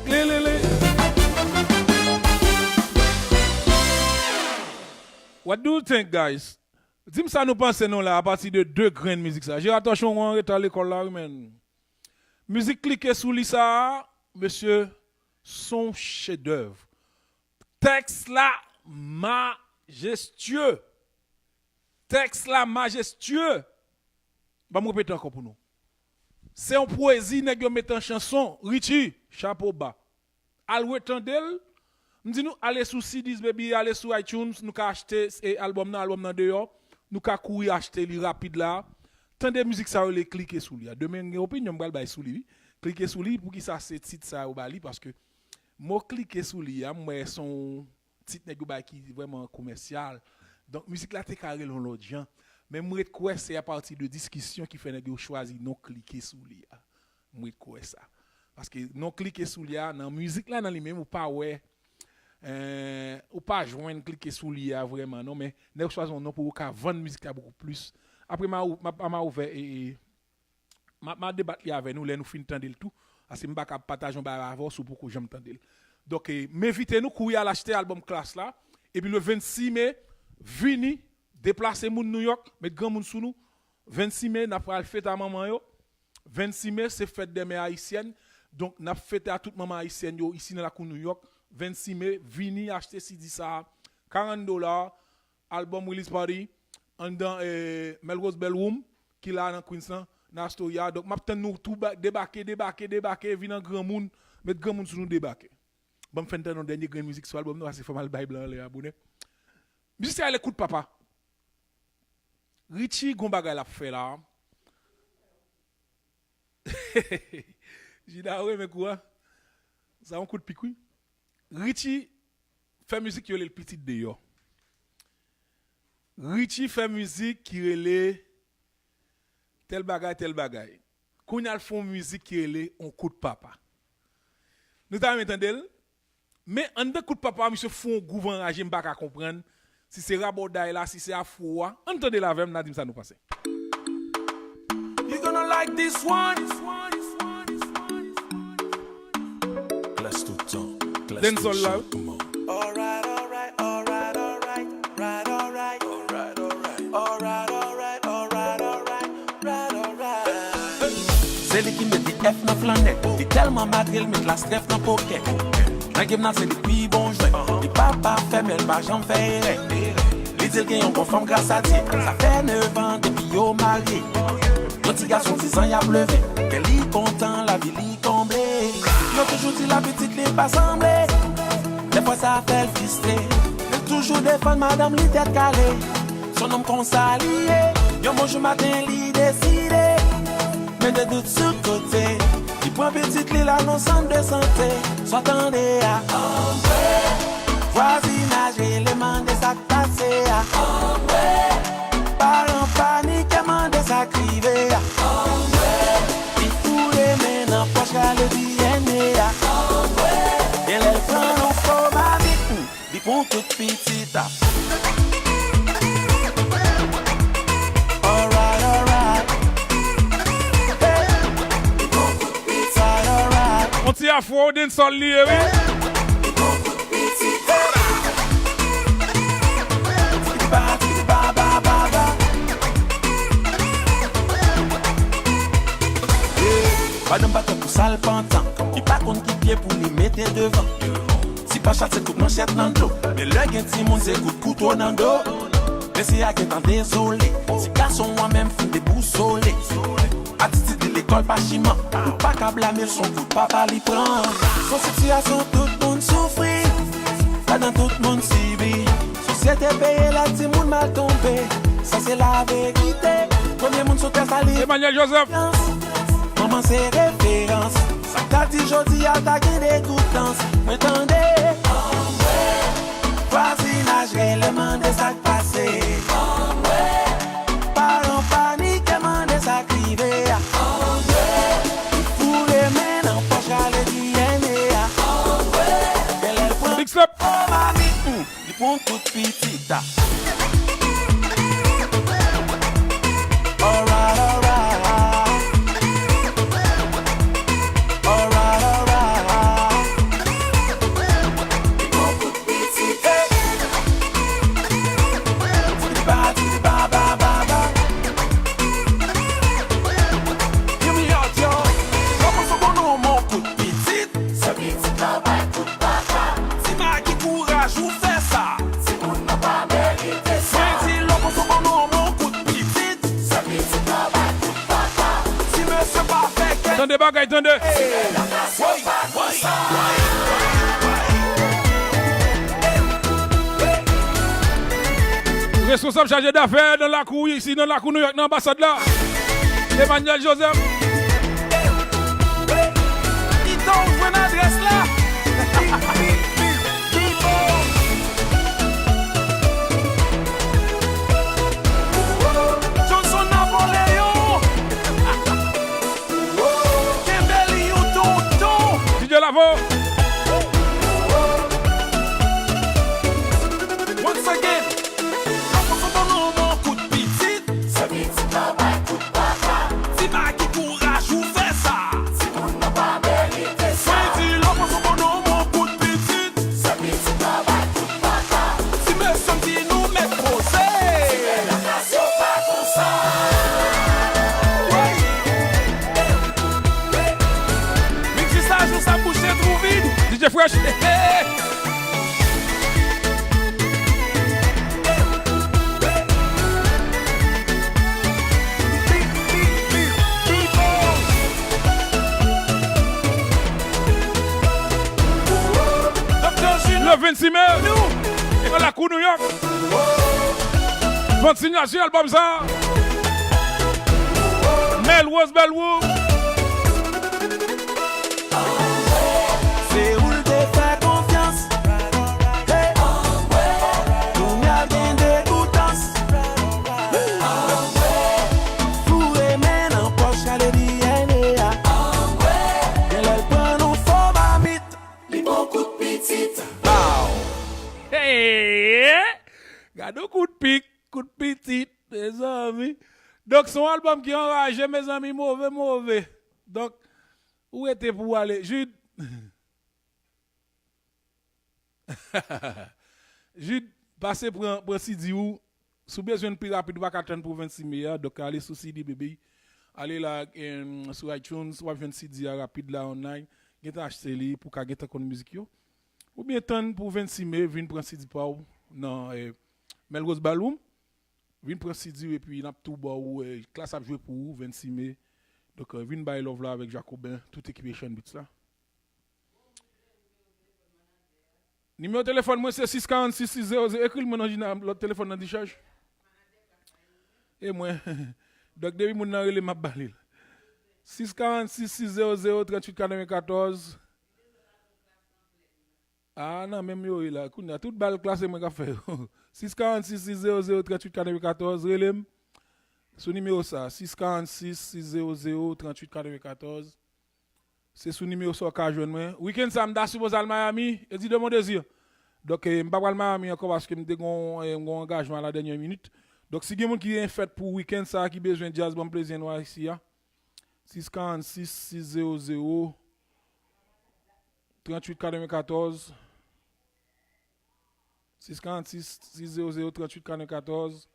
What do you think, guys? Dis-moi ça nous pensons nous là à partir de deux grains de musique ça. J'ai attention on est à l'école là men. Musique cliquer sous lui ça, monsieur, son chef-d'œuvre. Texte là majestueux. Bah me répéter encore pour nous. C'est une poésie nèg yo mettre en chanson, Richie, chapeau bas. Al retendel, nous dit nous aller sur CDs baby, aller sur iTunes, nous ka acheter album nan dehors, nous ka courir acheter li rapide là. Tande musique ça les cliquer sous lui. Demain une opinion m'gal bay sous lui. Cliquer sous lui pour qui ça c'est titre ça ou bali parce que moi cliquer sous lui, moi son titre nèg bay qui vraiment commercial. Donc musique là t'es carré l'autre gens. Mais moi quoi c'est à partir de discussion qui fait nèg choisir non cliquer sous lui. Moi quoi ça. Parce que non cliquer sous lui dans musique là dans lui-même ou pas ouais ou pas joindre cliquer sous lui vraiment non mais nèg choisir non pour ka vendre musique là beaucoup plus. Après m'a ouvert et m'a débattre avec nous, nous fin tendre le tout parce que m'pa partager on ba avant sous pour que j'aime tendre. Donc m'invitez nous courir à l'acheter album classe là et puis le 26 mai vini déplacer moun New York mettre grand moun sous nous 26 mai n'a pas fête à maman yo 26 mai c'est fête des mères haïtiennes donc n'a fête à toute maman haïtienne yo ici dans la cour New York 26 mai vini acheter CD ça $40 album release party en dans Melrose Bellroom qui là dans Queensland dans Astoria donc m'attend nous tout débarquer venir grand monde mettre grand monde sous nous débarquer bon fait dans dernier grand musique sur album nous c'est formal Bible les abonnés musique ça écoute papa Richie Gombaga l'a fait là j'ai dit ah ouais mais quoi ça un coup de pique oui Richie fait musique qui est le petit d'ailleurs Richie fait musique qui relait tel bagay. Quand il font musique qui relait on coup de papa. Nous t'avons entendu? Mais en deux coup de papa, monsieur font gouvernement enragé, m'pas qu'à comprendre si c'est raboday là, si c'est afroa. Entendez la vem, n'a dit ça nous passer. You gonna like this one. Classe tout le temps. Dancehall là. Alright. C'est lui qui met des F dans flanette. T'es tellement madril, met la stref dans pocket. Dans game c'est depuis bon jouet. Les papa fait, mais le j'en fait. Les dire qu'ils ont conforme grâce à Dieu. Ça fait 9 ans depuis yo marié. Nos petits garçons 10 ans y'a pleuvé. Qu'elle est content, la vie l'y comblée. Y'a toujours dit la petite l'est pas semblée. Des fois ça fait le frustré. Elle toujours défend madame l'y tête carrée. Son homme consalié. Y'a mange matin l'y décidé. Mais de doutes sur côté. Il prend petite l'île à nos centres de santé. S'attendez à voisinage, élément de sac passé à parents panique, élément de sac crivé à il faut les mains dans poche à le DNA à et les prend nos formes ils font toute petite à On t'y a fou d'un sol lié, oui. Pas d'un bateau pour sale pantin. Il pas contre qui pied pour les mettre devant. Si pas chat, c'est coup de manchette dans le dos. Mais le gain de monde, c'est coup de couteau dans le dos. Mais c'est à qui t'en désolé. Si garçon moi-même fait des boussolés. Attitude de l'école pas chiment. Pas qu'à blâmer son coup de papa l'y prend. Son situation, tout le monde souffre. Pas dans tout le monde subit. Société payée, la petit monde mal tombé. Ça c'est la vérité. Premier monde sur terre salé. Emmanuel Joseph. Maman c'est référence. Ça t'a dit jodi à ta gueule des coutances. M'entendez? Voisinage réellement de ça passé. Parents panique, demande ça crivé. Pour les mains en poche à l'Étienne. Big step. Oh mamie, il prend tout petit. Alright, alright. Alright, alright. Il prend tout petit. Ba, ba, ba, ba. Hear me out, yo. Comment ça qu'on a mon coup de petit? Ça petit papa, coup de papa. Si ma qui courage, vous fait ça. Si vous n'avez pas mérité ça. Si l'homme ça qu'on a mon coup de petit. Ça petit papa, coup de papa. Si monsieur pas fait que. Attendez, bagaille, attendez. Responsable chargé d'affaires dans la cour ici, dans la cour New York, dans l'ambassade là. Emmanuel Joseph. Il t'envoie une adresse là. Johnson Napoléon. Kimberly ou tonton. DJ Lavo. Once again. Comment ça qu'on a mon coup de petit? Ça petit papa, coup de papa. Si ma qui courage ou fait ça. Si on n'a pas mérité ça. Si l'homme ça qu'on a mon coup de petit. Ça petit papa, coup de papa. Si me senti nous mettre posé. Si la nation pas comme ça. Mais si ça joue sa bouche trop vide. DJ Fresh. Le 26 mai, dans la cour New York. Bonne signature, album ça. Melrose Bellwood. C'est où le faire confiance. Hey. Nous y a bien des coutances. Fou et mène en poche à l'Étienne. Elle a le point nous faut ma mythe. Les bons coups de petite. Hey! Gardez coup de pic, coup de petit, mes amis. Donc, son album qui enrage, mes amis, mauvais. Donc, où était pour aller? Jude. Jude, passez pour CD ou, si besoin de plus rapide, va attendre pour 26 meilleurs. Donc, allez sur CD, bébé. Allez là, sur iTunes, ou 26 CD rapide là, online. Get acheter li pour qu'à get ton musique yo. Ou bien attendre pour 26 mai, vinn prendre CD pour non Melrose Ballroom. Vinn prendre CD et puis n'a tout ba ou classe à jouer pour 26 mai. Donc vinn by love là avec Jacobin, toute équipation beats là. Numéro de téléphone moi c'est 646 600, écris-moi dans l'autre téléphone dans décharge. Et moi donc depuis mon nan relé m'a balil. 646 600 38 94. Ah non, même yo là, kounya toute balle classée moi qu'a fait. 646 600 38 94 relem. Ce numéro ça 646 600 38 94. C'est ce numéro ça qu'a joindre moi. Week-end ça m'da supposé à Miami et dit de mon désir. Donc m'pa pas Miami encore parce que m'te gon engagement à la dernière minute. Donc si quelqu'un qui est fait pour week-end ça qui besoin de jazz bon plaisir noir ici 646 600 38 94 646 600 38 94.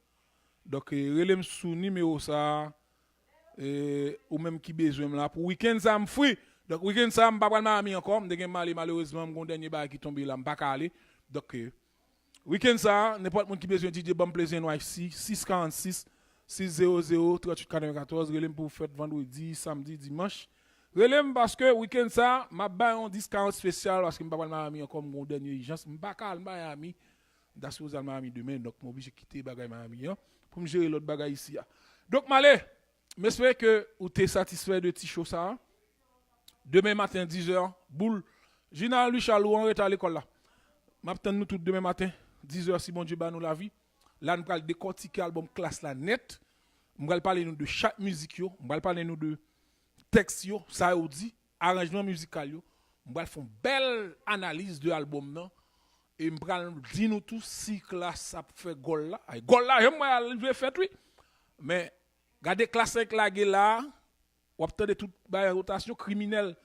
Donc relève sous numéro ça ou même qui besoin là pour week-end ça me free. Donc week-end ça m'pa pral Miami encore, m'de gen malheureusement mon dernier bail qui tombe là, m'pa ka aller. Donc week-end ça n'importe monde qui besoin DJ bon plaisir nous ici 646 600 3894 relem pour fête vendredi, samedi, dimanche. Relem parce que week-end ça m'a ba un discount spécial parce que m'pa pral Miami encore mon dernier urgence, m'pa ka aller Miami. D'assez à Miami demain donc m'oblige quitter bagay Miami pour me gérer l'autre bagay ici. Donc malé, j'espère que vous êtes satisfait de petit show ça. Demain matin, 10h, boule. Gina Louis Chalou, on est à l'école là. M'attend nous tout demain matin, 10h si bon Dieu ba nous la vie. Là, nous allons décortiquer l'album classe la net. Nous allons parler nous de chaque musique yo. Nous allons parler nous de texte yo, ça ou dit, arrangement musical yo. Nous allons faire une belle analyse de l'album là. Et nous allons dire nous tout si classe ça fait goal là. Goal là, moi je fait oui. Mais regardez classe 5 là, ou obtenir toute rotation criminelle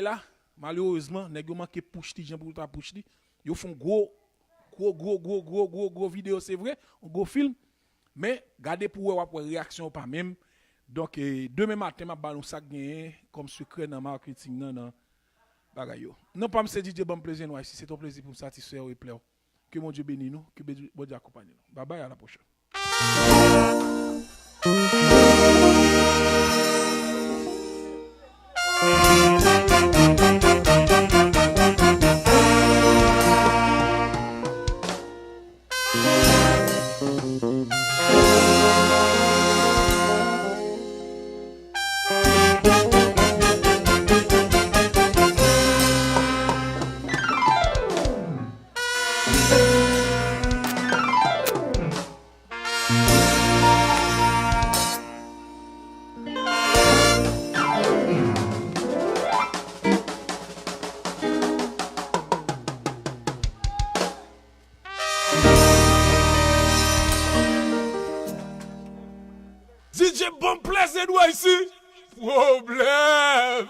là malheureusement nèg yo manqué push ti Jean pour ta push ti yo font gros vidéo c'est vrai un gros film mais gardez pour voir réaction pas même donc demain matin m'a ballon ça gagner comme secret dans marketing nan bagay yo non pas me DJ bon plaisir nous ici c'est ton plaisir pour me satisfaire et plaire que mon Dieu bénisse nous que bon Dieu accompagne nous bye bye à la prochaine. DJ bon plaisir nous ici. Problème.